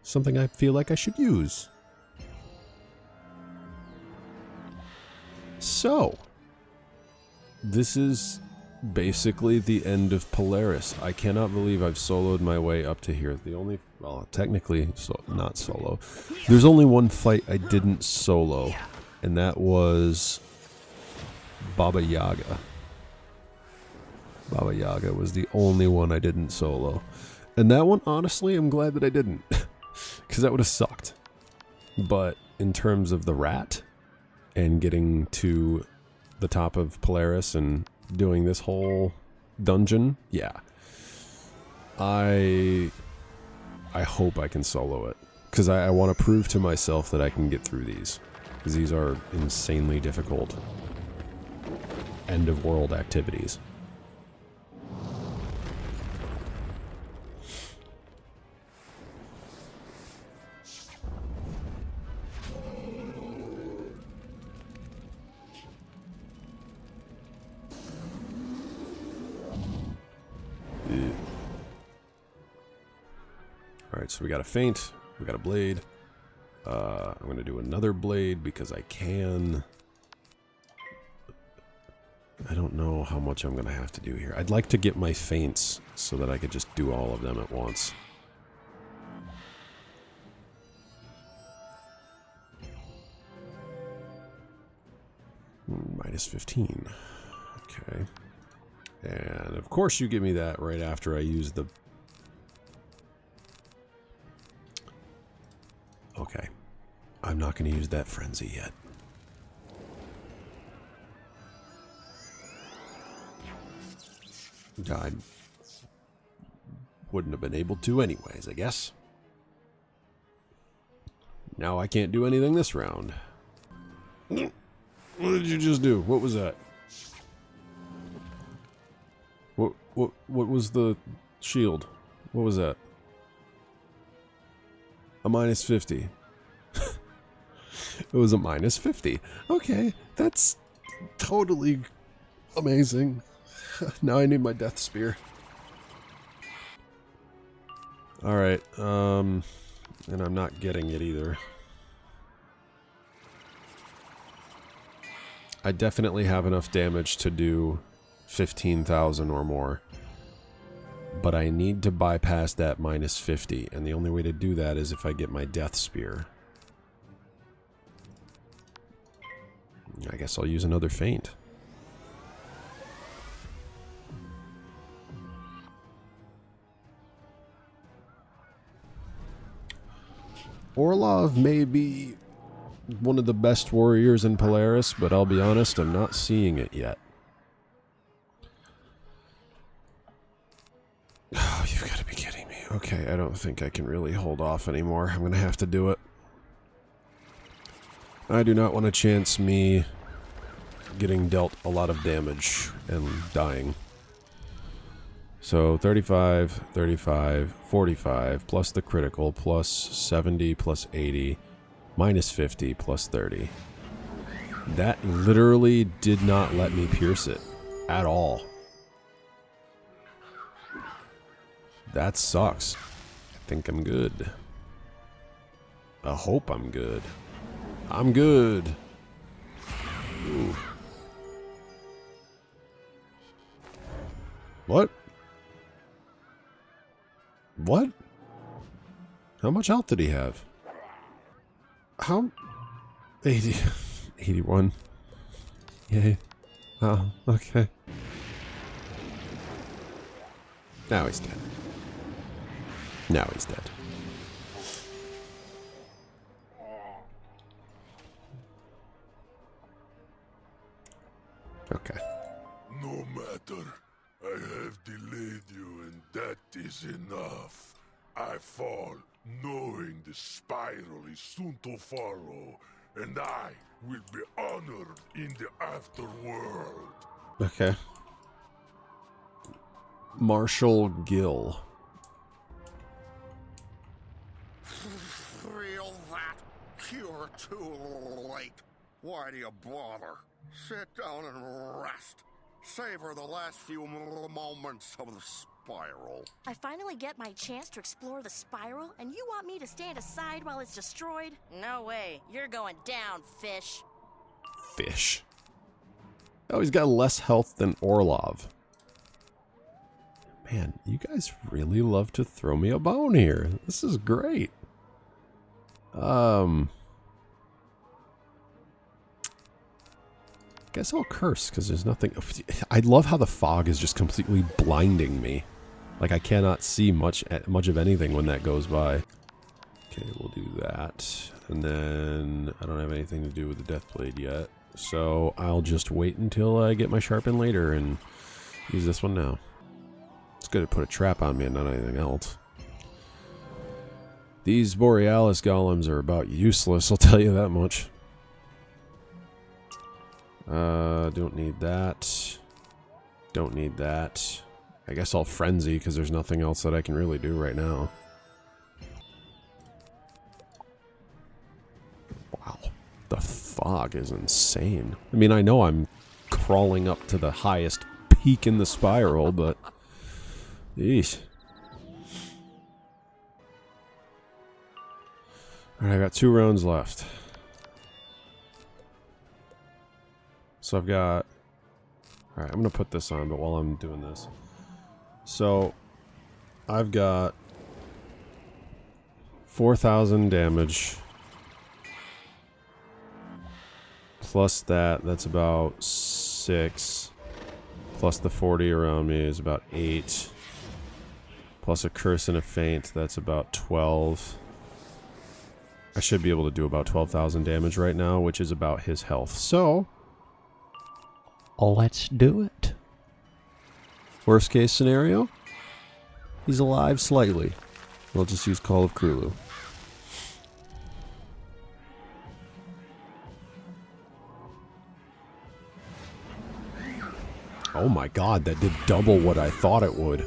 something I feel like I should use. So, this is basically the end of Polaris. I cannot believe I've soloed my way up to here. The only, well, technically, not solo. There's only one fight I didn't solo, and that was Baba Yaga. Baba Yaga was the only one I didn't solo. And that one, honestly, I'm glad that I didn't. Because that would have sucked. But in terms of the rat and getting to the top of Polaris and doing this whole dungeon, yeah. I hope I can solo it. Because I want to prove to myself that I can get through these. Because these are insanely difficult end-of-world activities. Alright, so we got a feint. We got a blade. I'm going to do another blade because I can. I don't know how much I'm going to have to do here. I'd like to get my feints so that I could just do all of them at once. Minus 15. Okay. And of course you give me that right after I use the... Okay. I'm not going to use that frenzy yet. I wouldn't have been able to anyways, I guess. Now I can't do anything this round. What did you just do? What was that? What was the shield? What was that? A minus 50. It was a minus 50. Okay, that's totally amazing. Now I need my death spear. Alright, and I'm not getting it either. I definitely have enough damage to do 15,000 or more. But I need to bypass that minus 50, and the only way to do that is if I get my death spear. I guess I'll use another feint. Orlov may be one of the best warriors in Polaris, but I'll be honest, I'm not seeing it yet. Oh, you've got to be kidding me. Okay, I don't think I can really hold off anymore. I'm going to have to do it. I do not want to chance me getting dealt a lot of damage and dying. So 35, 35, 45, plus the critical, plus 70, plus 80, minus 50, plus 30. That literally did not let me pierce it at all. That sucks. I think I'm good. I hope I'm good. I'm good. Ooh. What? What? How much health did he have? How? 80. 81. Yay. Oh, okay. Now he's dead. Now he's dead. Okay. No matter. I have delayed you, and that is enough. I fall, knowing the spiral is soon to follow, and I will be honored in the afterworld. Okay. Marshall Gill. Feel that? You're too late. Why do you bother? Sit down and rest. Savor the last few moments of the spiral. I finally get my chance to explore the spiral, and you want me to stand aside while it's destroyed? No way. You're going down, fish. Fish. Oh, he's got less health than Orlov. Man, you guys really love to throw me a bone here. This is great. Guess I'll curse because there's nothing. I love how the fog is just completely blinding me. Like I cannot see much of anything when that goes by. Okay, we'll do that. And then I don't have anything to do with the Deathblade yet. So I'll just wait until I get my Sharpen later and use this one now. It's good to put a trap on me and not anything else. These Borealis golems are about useless, I'll tell you that much. Don't need that. Don't need that. I guess I'll Frenzy because there's nothing else that I can really do right now. Wow. The fog is insane. I mean, I know I'm crawling up to the highest peak in the spiral, but... Eesh. Alright, I got 2 rounds left. So I've got... Alright, I'm going to put this on, but while I'm doing this. So, I've got 4,000 damage. Plus that's about 6. Plus the 40 around me is about 8. Plus a curse and a feint, that's about 12. I should be able to do about 12,000 damage right now, which is about his health. So, let's do it. Worst case scenario, he's alive slightly. We'll just use Call of Cthulhu. Oh my god, that did double what I thought it would.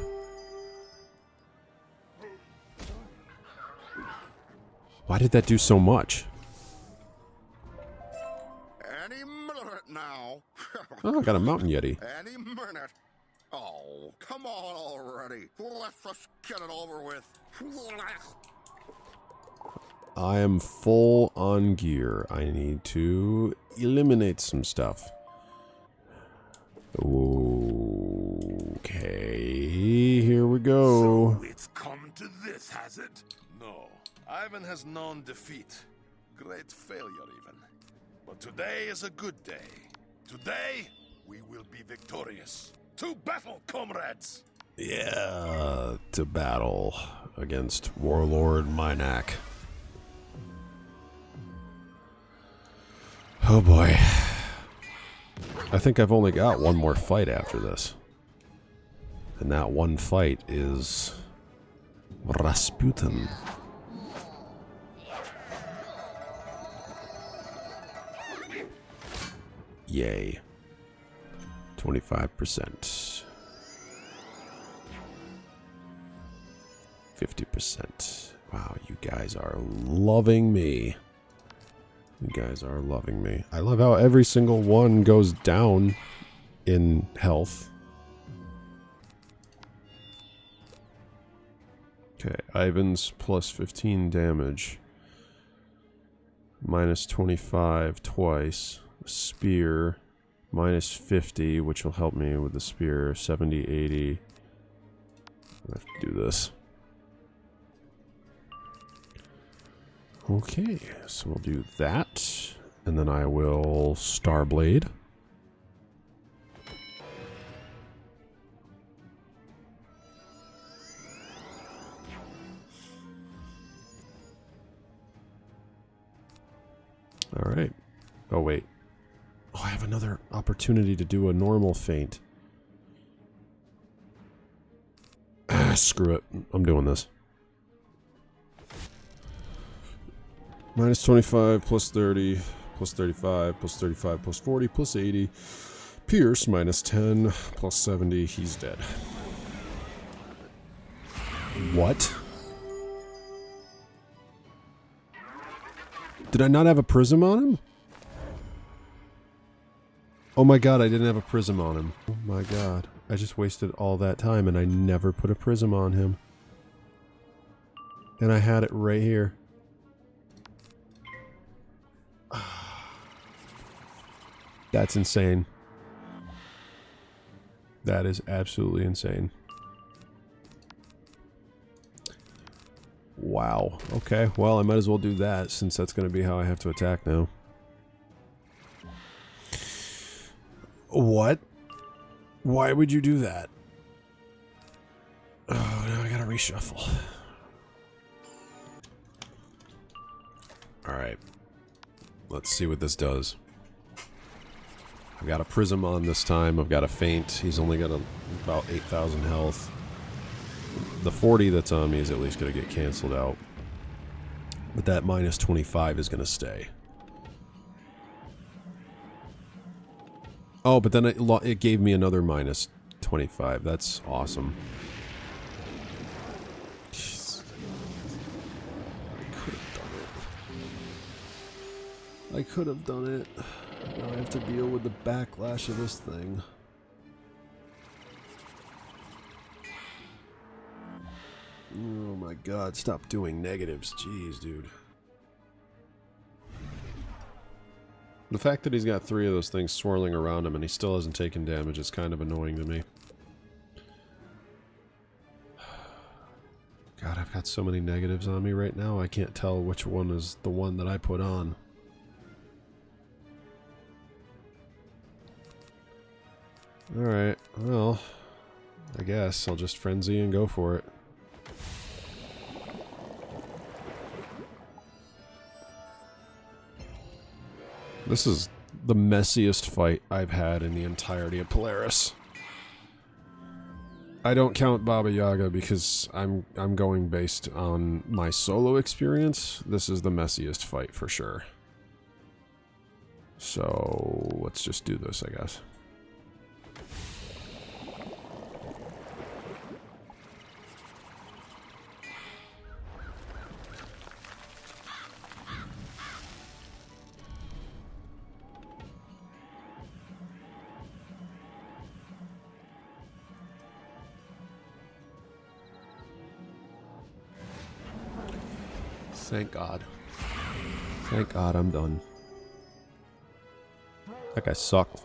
Why did that do so much? Any minute now. Oh, I got a mountain yeti. Any minute. Oh, come on already. Let's just get it over with. I am full on gear. I need to eliminate some stuff. Okay, here we go. So it's come to this, has it? No. Ivan has known defeat. Great failure, even. But today is a good day. Today, we will be victorious. To battle, comrades! Yeah, to battle against Warlord Minak. Oh boy. I think I've only got one more fight after this. And that one fight is Rasputin. Yay. 25%. 50%. Wow, you guys are loving me. You guys are loving me. I love how every single one goes down in health. Okay, Ivan's plus 15 damage. Minus 25 twice. Spear. Minus 50, which will help me with the spear. 70, 80. I have to do this. Okay, so we'll do that. And then I will Starblade. Alright. Oh, wait. Oh, I have another opportunity to do a normal feint. Ah, screw it. I'm doing this. Minus 25, plus 30, plus 35, plus 35, plus 40, plus 80. Pierce, minus 10, plus 70. He's dead. What? Did I not have a prism on him? Oh my god, I didn't have a prism on him. Oh my god. I just wasted all that time and I never put a prism on him. And I had it right here. That's insane. That is absolutely insane. Wow. Okay, well, I might as well do that since that's going to be how I have to attack now. What? Why would you do that? Oh, now I gotta reshuffle. Alright. Let's see what this does. I've got a prism on this time. I've got a feint. He's only got about 8,000 health. The 40 that's on me is at least going to get canceled out. But that minus 25 is going to stay. Oh, but then it gave me another minus 25. That's awesome. Jeez. I could have done it. Now I have to deal with the backlash of this thing. Oh my god, stop doing negatives. Jeez, dude. The fact that he's got 3 of those things swirling around him and he still hasn't taken damage is kind of annoying to me. God, I've got so many negatives on me right now, I can't tell which one is the one that I put on. Alright, well, I guess I'll just frenzy and go for it. This is the messiest fight I've had in the entirety of Polaris. I don't count Baba Yaga because I'm going based on my solo experience. This is the messiest fight for sure. So let's just do this, I guess. Thank God. Thank God I'm done. That guy sucked.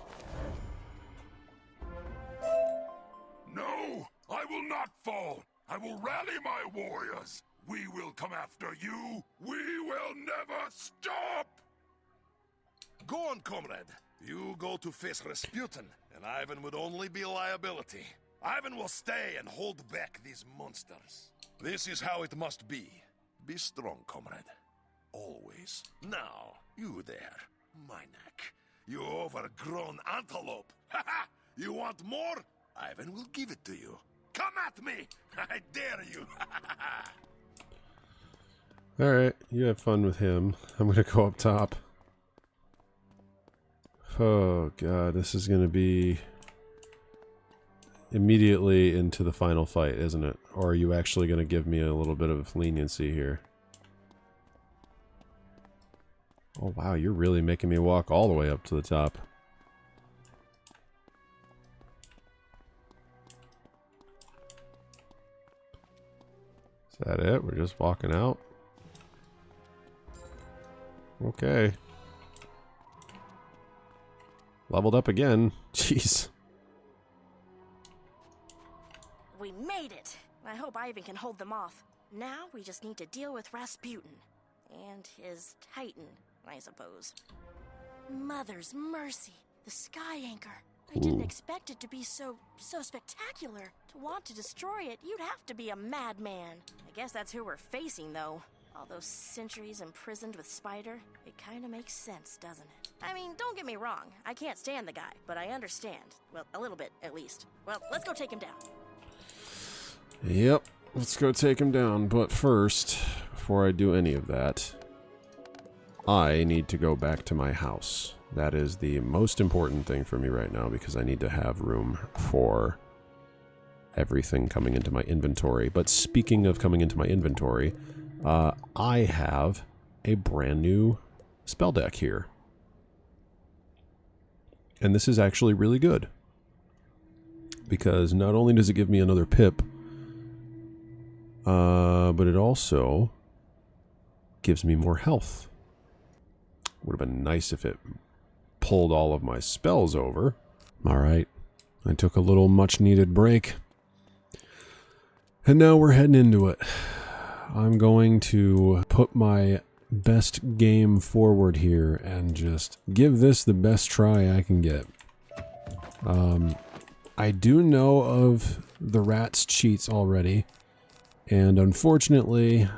No, I will not fall. I will rally my warriors. We will come after you. We will never stop. Go on, comrade. You go to face Rasputin, and Ivan would only be a liability. Ivan will stay and hold back these monsters. This is how it must be. Be strong, comrade. Always. Now, you there, my neck. You overgrown antelope. Ha ha! You want more? Ivan will give it to you. Come at me! I dare you! Alright, you have fun with him. I'm gonna go up top. Oh god, this is gonna be immediately into the final fight, isn't it? Or are you actually gonna give me a little bit of leniency here? Oh wow, you're really making me walk all the way up to the top. Is that it? We're just walking out? Okay. Leveled up again. Jeez. We made it! I hope Ivan can hold them off. Now we just need to deal with Rasputin. And his Titan, I suppose. Mother's mercy. The Sky Anchor. I didn't expect it to be so spectacular. To want to destroy it, you'd have to be a madman. I guess that's who we're facing, though. All those centuries imprisoned with Spider, it kind of makes sense, doesn't it? I mean, don't get me wrong. I can't stand the guy, but I understand. Well, a little bit, at least. Well, let's go take him down. Yep, let's go take him down. But first, before I do any of that, I need to go back to my house. That is the most important thing for me right now because I need to have room for everything coming into my inventory. But speaking of coming into my inventory, I have a brand new spell deck here. And this is actually really good. Because not only does it give me another pip, but it also gives me more health. Would have been nice if it pulled all of my spells over. Alright, I took a little much needed break. And now we're heading into it. I'm going to put my best game forward here and just give this the best try I can get. I do know of the rat's cheats already, and unfortunately,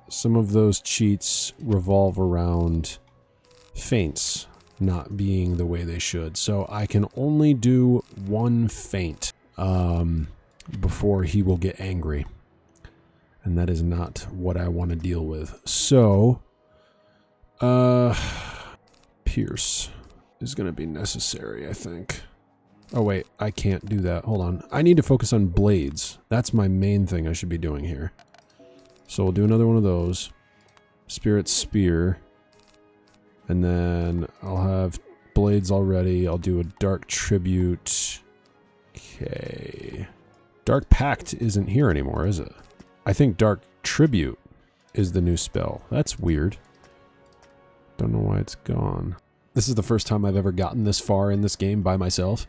some of those cheats revolve around feints not being the way they should. So I can only do one feint before he will get angry. And that is not what I want to deal with. So, Pierce is going to be necessary, I think. Oh wait, I can't do that. Hold on. I need to focus on blades. That's my main thing I should be doing here. So we'll do another one of those. Spirit Spear. And then I'll have blades already. I'll do a Dark Tribute. Okay. Dark Pact isn't here anymore, is it? I think Dark Tribute is the new spell. That's weird. Don't know why it's gone. This is the first time I've ever gotten this far in this game by myself.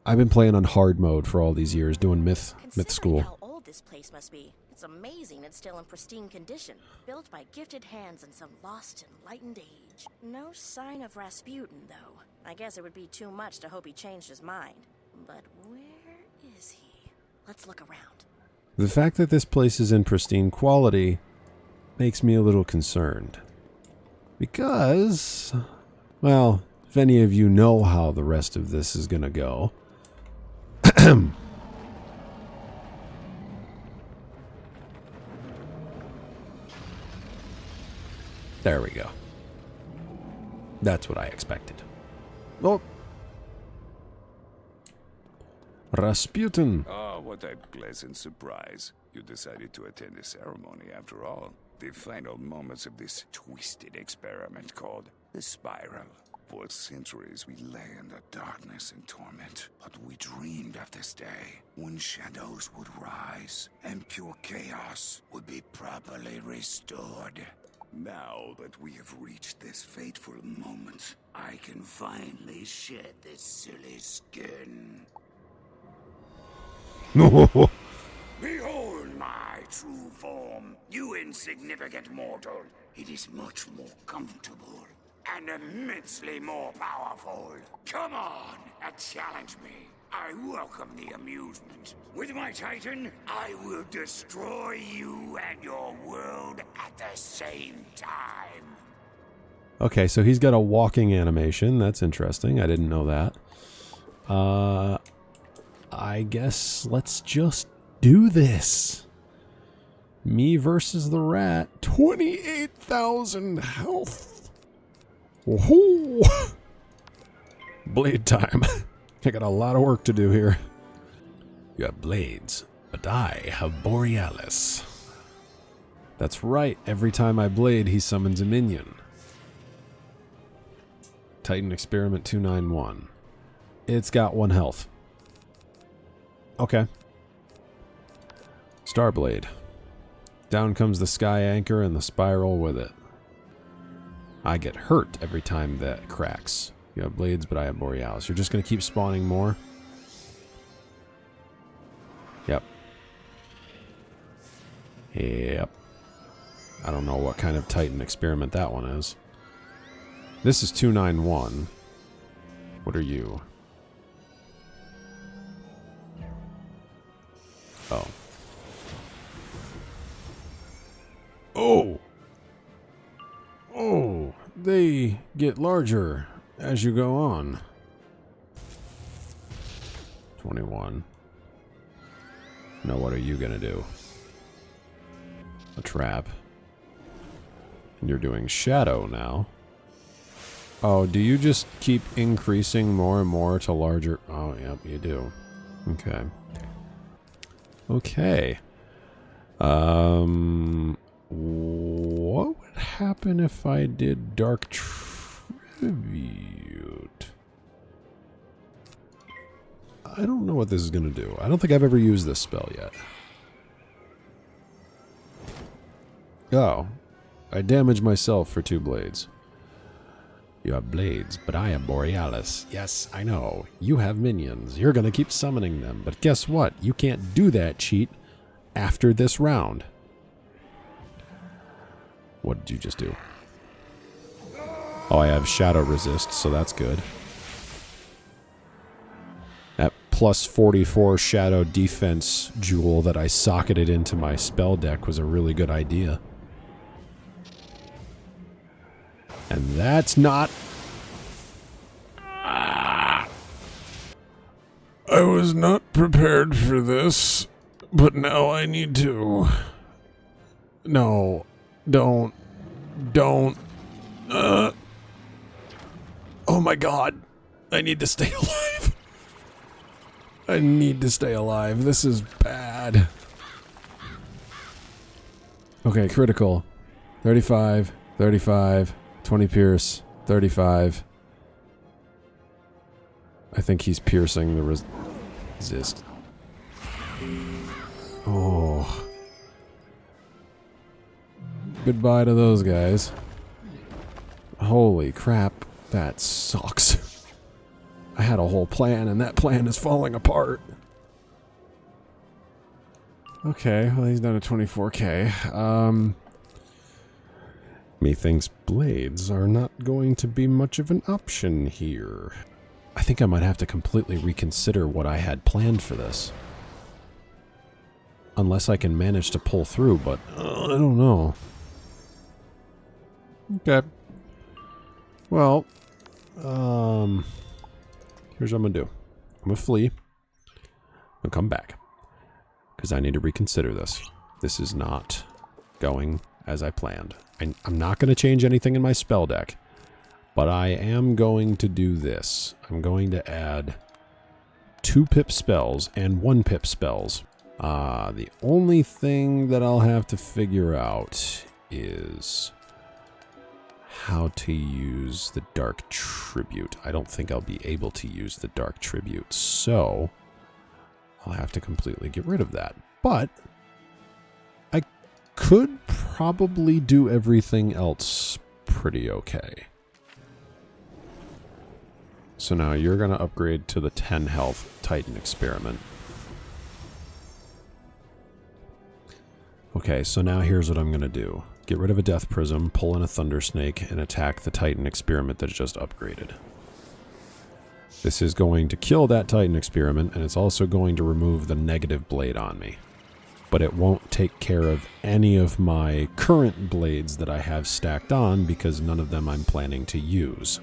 I've been playing on hard mode for all these years, doing myth school. How old this place must be. It's amazing it's still in pristine condition. Built by gifted hands in some lost, enlightened age. No sign of Rasputin, though. I guess it would be too much to hope he changed his mind. But where is he? Let's look around. The fact that this place is in pristine quality makes me a little concerned. Because, well, if any of you know how the rest of this is gonna go... There we go. That's what I expected. Oh. Rasputin. Oh, what a pleasant surprise. You decided to attend the ceremony after all. The final moments of this twisted experiment called the Spiral. For centuries we lay in the darkness and torment, but we dreamed of this day when shadows would rise and pure chaos would be properly restored. Now that we have reached this fateful moment, I can finally shed this silly skin. Behold my true form, you insignificant mortal. It is much more comfortable and immensely more powerful. Come on and challenge me. I welcome the amusement. With my Titan, I will destroy you and your world at the same time. Okay, so he's got a walking animation. That's interesting. I didn't know that. I guess let's just do this. Me versus the rat. 28,000 health. Woohoo! Blade time. I got a lot of work to do here. You have blades, but I have Borealis. That's right. Every time I blade, he summons a minion. Titan Experiment 291. It's got 1 health. Okay. Starblade. Down comes the sky anchor and the spiral with it. I get hurt every time that cracks. You have blades, but I have Borealis. You're just going to keep spawning more? Yep. Yep. I don't know what kind of Titan experiment that one is. This is 291. What are you? Oh. Oh! Oh! They get larger as you go on. 21. Now what are you gonna do? A trap. And you're doing shadow now. Oh, do you just keep increasing more and more to larger? Oh, yep, you do. Okay. Okay. What would happen if I did Dark Tribute? I don't know what this is going to do. I don't think I've ever used this spell yet. Oh. I damaged myself for 2 blades. You have blades, but I have Borealis. Yes, I know. You have minions. You're going to keep summoning them. But guess what? You can't do that cheat after this round. What did you just do? Oh, I have Shadow Resist, so that's good. That plus 44 Shadow Defense jewel that I socketed into my spell deck was a really good idea. And that's not... I was not prepared for this, but now I need to... No, don't. Oh my god. I need to stay alive. I need to stay alive. This is bad. Okay, critical. 35, 35... 20 pierce, 35. I think he's piercing the resist. Oh. Goodbye to those guys. Holy crap, that sucks. I had a whole plan, and that plan is falling apart. Okay, well, he's down to 24k. Methinks blades are not going to be much of an option here. I think I might have to completely reconsider what I had planned for this. Unless I can manage to pull through, but I don't know. Okay. Well, here's what I'm going to do. I'm going to flee. I'll come back. Because I need to reconsider this. This is not going as I planned. I'm not going to change anything in my spell deck. But I am going to do this. I'm going to add 2 pip spells and 1 pip spells. The only thing that I'll have to figure out is how to use the Dark Tribute. I don't think I'll be able to use the Dark Tribute, so I'll have to completely get rid of that. But I could probably do everything else pretty okay. So now you're going to upgrade to the 10 health Titan Experiment. Okay, so now here's what I'm going to do. Get rid of a Death Prism, pull in a Thunder Snake, and attack the Titan Experiment that just upgraded. This is going to kill that Titan Experiment, and it's also going to remove the negative blade on me. But it won't take care of any of my current blades that I have stacked on, because none of them I'm planning to use.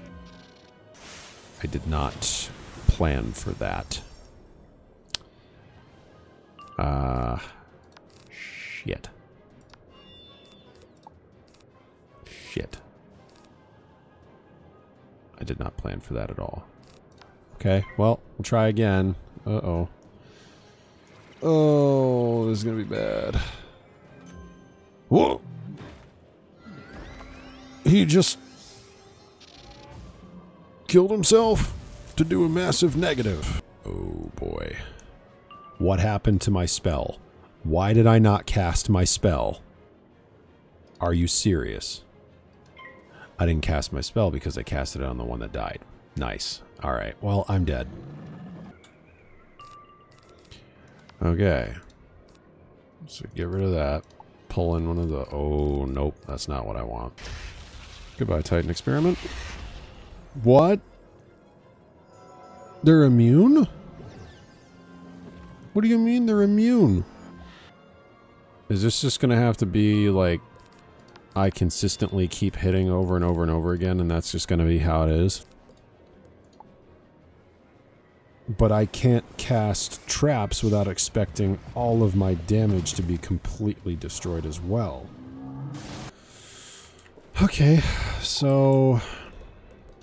I did not plan for that. Shit. Shit. I did not plan for that at all. Okay, well, we'll try again. Uh-oh. Oh, this is gonna be bad. Whoa! He just killed himself to do a massive negative. Oh boy. What happened to my spell? Why did I not cast my spell? Are you serious? I didn't cast my spell because I casted it on the one that died. Nice. Alright, well, I'm dead. Okay. So get rid of that. Pull in one of the... Oh, nope. That's not what I want. Goodbye, Titan Experiment. What? They're immune? What do you mean they're immune? Is this just gonna have to be like I consistently keep hitting over and over and over again, and that's just gonna be how it is? But I can't cast traps without expecting all of my damage to be completely destroyed as well. Okay, so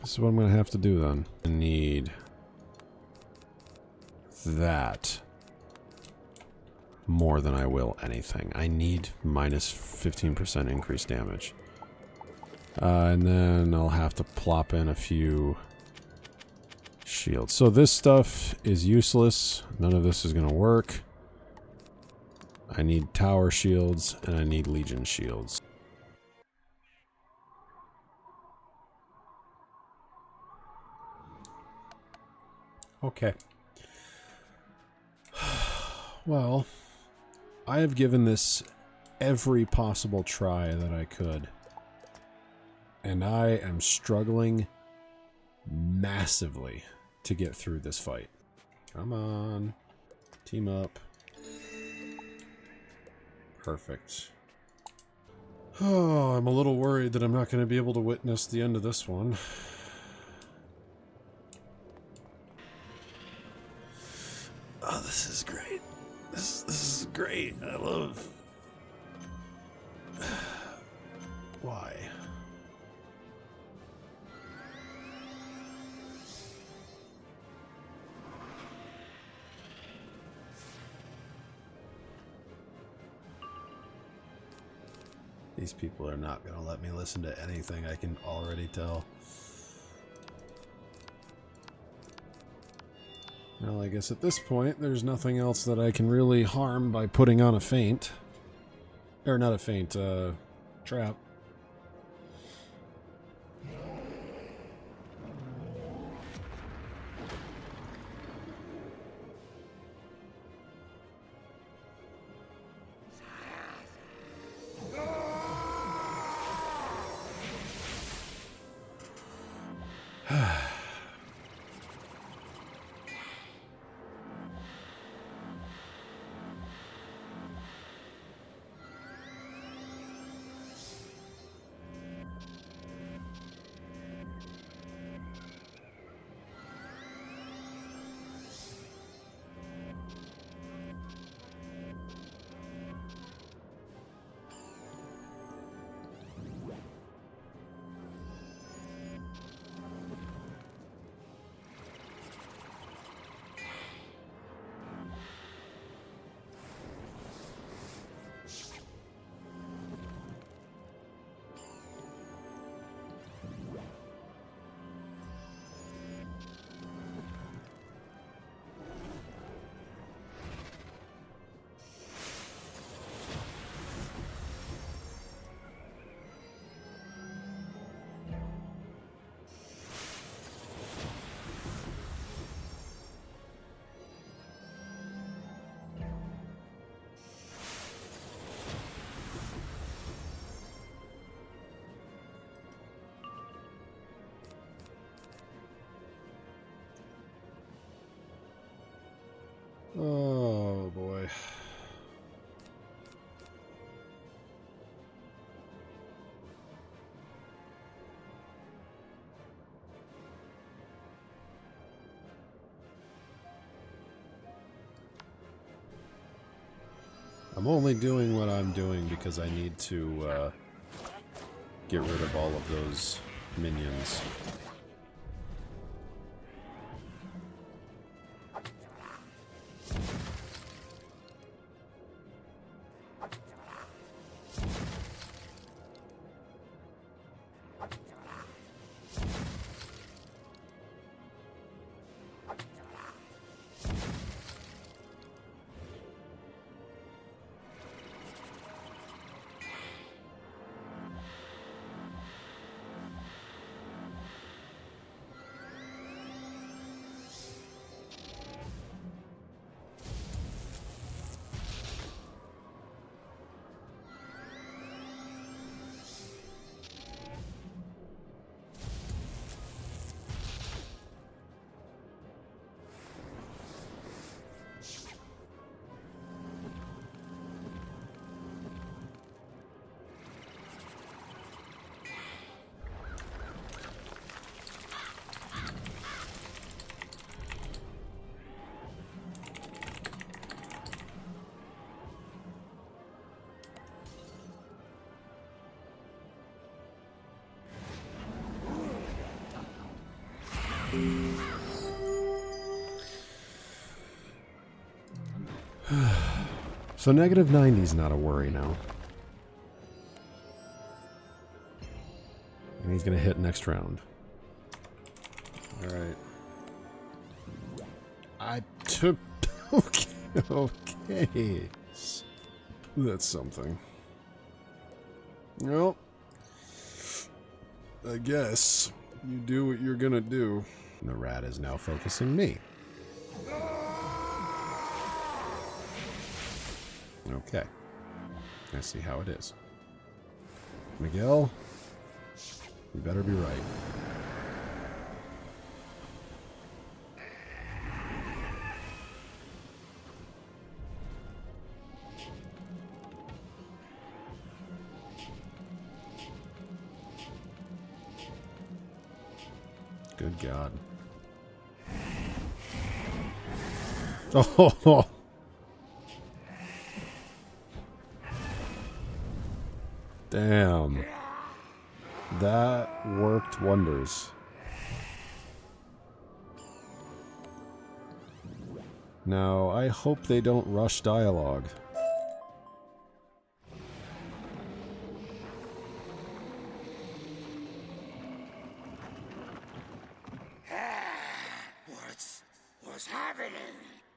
this is what I'm gonna have to do then. I need that more than I will anything. I need minus 15% increased damage. And then I'll have to plop in a few shields. So this stuff is useless. None of this is going to work. I need tower shields and I need legion shields. Okay. Well, I have given this every possible try that I could. And I am struggling massively to get through this fight. Come on. Team up. Perfect. Oh, I'm a little worried that I'm not going to be able to witness the end of this one. Oh, this is great. This is great. I love... Why? These people are not going to let me listen to anything, I can already tell. Well, I guess at this point, there's nothing else that I can really harm by putting on a feint. Or not a feint, trap. Oh boy. I'm only doing what I'm doing because I need to get rid of all of those minions. So negative 90's not a worry now. And he's going to hit next round. Alright. I took... Okay. Okay. That's something. Well, I guess you do what you're going to do. And the rat is now focusing me. Okay. I see how it is. Miguel, you better be right. Good God. Oh! Damn. That worked wonders. Now, I hope they don't rush dialogue. What's happening?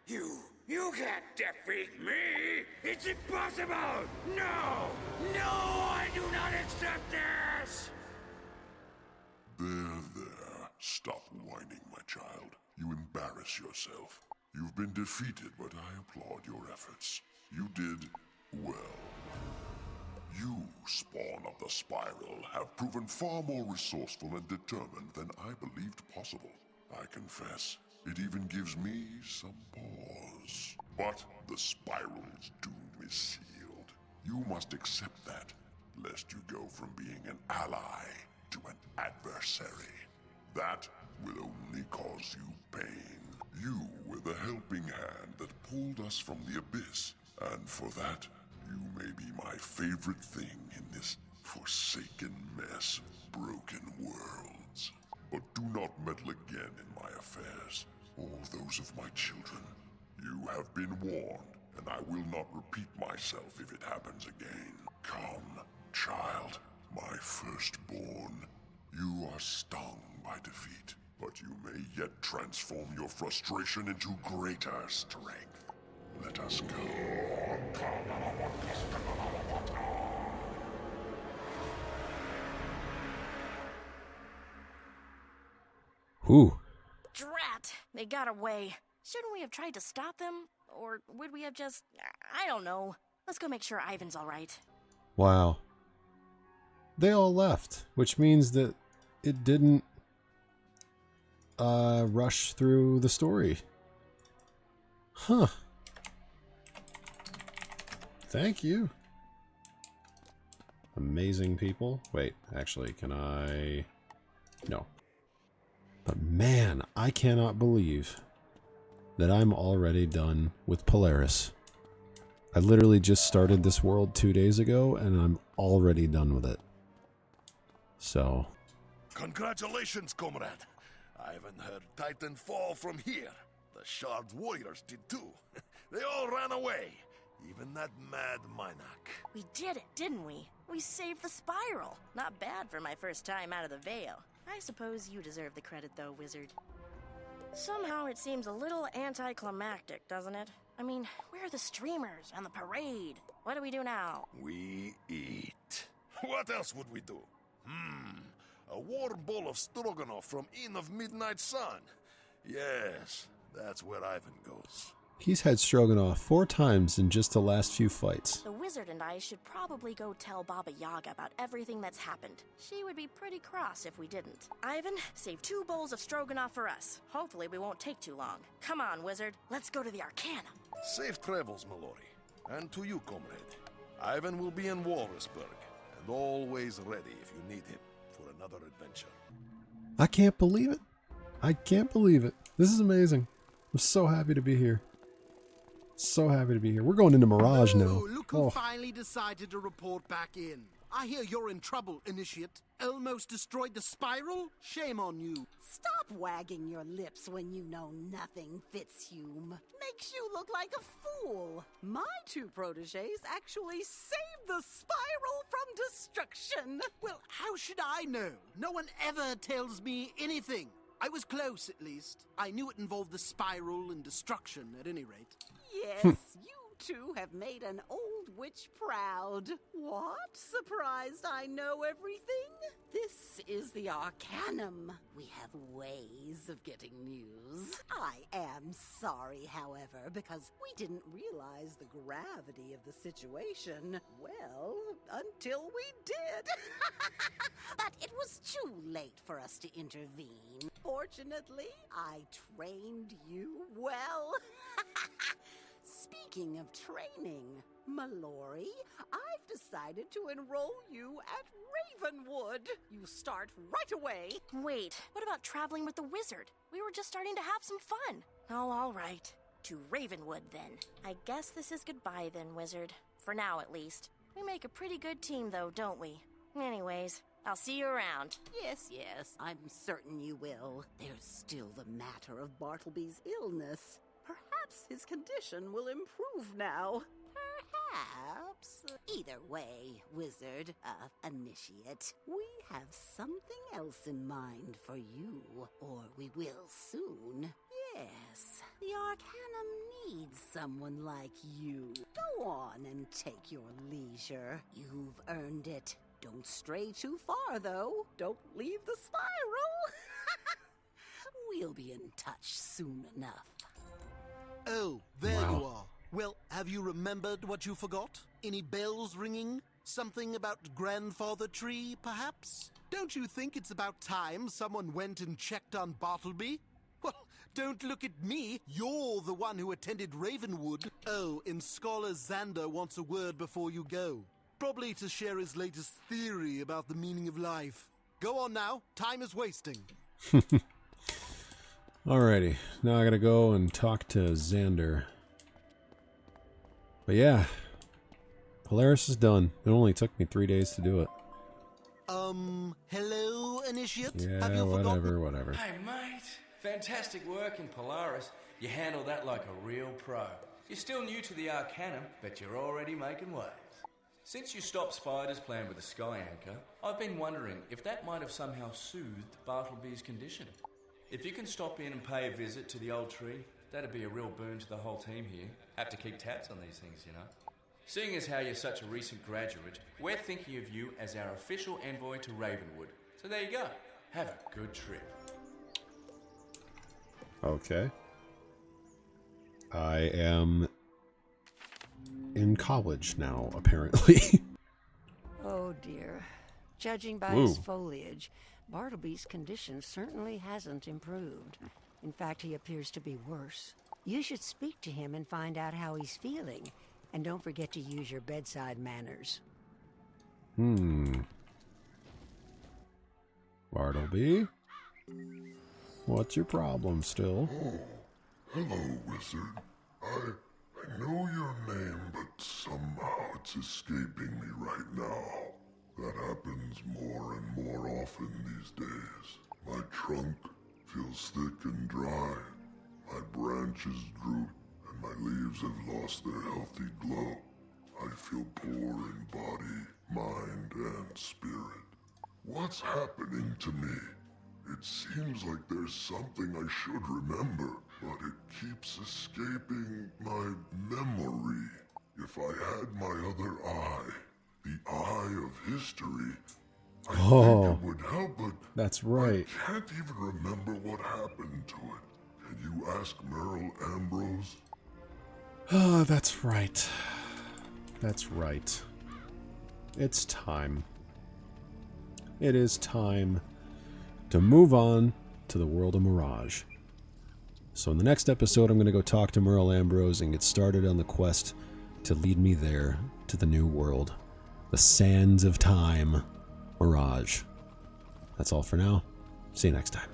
You can't defeat me! It's impossible! No! No, I do not accept this! There. Stop whining, my child. You embarrass yourself. You've been defeated, but I applaud your efforts. You did well. You, spawn of the Spiral, have proven far more resourceful and determined than I believed possible. I confess, it even gives me some pause. But the Spiral's doom is sealed. You must accept that, lest you go from being an ally to an adversary. That will only cause you pain. You were the helping hand that pulled us from the abyss, and for that, you may be my favorite thing in this forsaken mess of broken worlds. But do not meddle again in my affairs, or those of my children. You have been warned, and I will not repeat myself if it happens again. Come, child, my firstborn. You are stung by defeat, but you may yet transform your frustration into greater strength. Let us go. Whew. Drat! They got away. Shouldn't we have tried to stop them? Or would we have just... I don't know. Let's go make sure Ivan's alright. Wow. They all left, which means that it didn't rush through the story. Huh. Thank you. Amazing people. Wait, actually, can I... No. But man, I cannot believe that I'm already done with Polaris. I literally just started this world 2 days ago, and I'm already done with it. So... Congratulations, comrade. Ivan heard Titan fall from here. The Shard warriors did too. They all ran away. Even that mad Minak. We did it, didn't we? We saved the Spiral. Not bad for my first time out of the Veil. I suppose you deserve the credit though, Wizard. Somehow it seems a little anticlimactic, doesn't it? I mean, where are the streamers and the parade? What do we do now? We eat. What else would we do? A warm bowl of stroganoff from Inn of Midnight Sun. Yes, that's where Ivan goes. He's had Stroganoff 4 times in just the last few fights. The Wizard and I should probably go tell Baba Yaga about everything that's happened. She would be pretty cross if we didn't. Ivan, save 2 bowls of stroganoff for us. Hopefully we won't take too long. Come on, Wizard. Let's go to the Arcanum. Safe travels, Mallory. And to you, comrade. Ivan will be in Walrusburg, and always ready if you need him for another adventure. I can't believe it. I can't believe it. This is amazing. I'm so happy to be here. So happy to be here. We're going into Mirage now. Look who finally decided to report back in. I hear you're in trouble, Initiate. Almost destroyed the Spiral? Shame on you. Stop wagging your lips when you know nothing, Fitzhume. Makes you look like a fool. My 2 protégés actually saved the Spiral from destruction. Well, how should I know? No one ever tells me anything. I was close, at least. I knew it involved the Spiral and destruction, at any rate. Yes, you 2 have made an old witch proud. What? Surprised I know everything? This is the Arcanum. We have ways of getting news. I am sorry, however, because we didn't realize the gravity of the situation. Well, until we did. But it was too late for us to intervene. Fortunately, I trained you well. Speaking of training, Mallory, I've decided to enroll you at Ravenwood. You start right away. Wait, what about traveling with the Wizard? We were just starting to have some fun. Oh, all right. To Ravenwood, then. I guess this is goodbye then, Wizard. For now, at least. We make a pretty good team, though, don't we? Anyways, I'll see you around. Yes, I'm certain you will. There's still the matter of Bartleby's illness. Perhaps his condition will improve now. Perhaps. Either way, Wizard, Initiate, we have something else in mind for you, or we will soon. Yes, the Arcanum needs someone like you. Go on and take your leisure. You've earned it. Don't stray too far, though. Don't leave the Spiral. We'll be in touch soon enough. Oh, there you are. Well, have you remembered what you forgot? Any bells ringing? Something about grandfather tree, perhaps? Don't you think it's about time someone went and checked on Bartleby? Well, don't look at me. You're the one who attended Ravenwood. Oh, and Scholar Xander wants a word before you go. Probably to share his latest theory about the meaning of life. Go on now. Time is wasting. Alrighty. Now I gotta go and talk to Xander. But yeah. Polaris is done. It only took me 3 days to do it. Hello, Initiate? Yeah, Have you whatever. Hey, mate. Fantastic work in Polaris. You handled that like a real pro. You're still new to the Arcanum, but you're already making waves. Since you stopped Spider's plan with the Sky Anchor, I've been wondering if that might have somehow soothed Bartleby's condition. If you can stop in and pay a visit to the old tree, that'd be a real boon to the whole team here. Have to keep tabs on these things, you know. Seeing as how you're such a recent graduate, we're thinking of you as our official envoy to Ravenwood. So there you go. Have a good trip. Okay. I am in college now, apparently. Oh dear. Judging by Ooh. his foliage, Bartleby's condition certainly hasn't improved. In fact, he appears to be worse. You should speak to him and find out how he's feeling. And don't forget to use your bedside manners. Bartleby? What's your problem still? Oh, hello, Wizard. I know your name, but somehow it's escaping me right now. That happens more and more often these days. My trunk feels thick and dry. My branches droop, and my leaves have lost their healthy glow. I feel poor in body, mind, and spirit. What's happening to me? It seems like there's something I should remember, but it keeps escaping my memory. If I had my other eye, the eye of history, I think it would help, but that's right. I can't even remember what happened to it. Can you ask Merle Ambrose? Oh, that's right. That's right. It's time. It is time to move on to the world of Mirage. So in the next episode, I'm going to go talk to Merle Ambrose and get started on the quest to lead me there to the new world. The Sands of Time, Mirage. That's all for now. See you next time.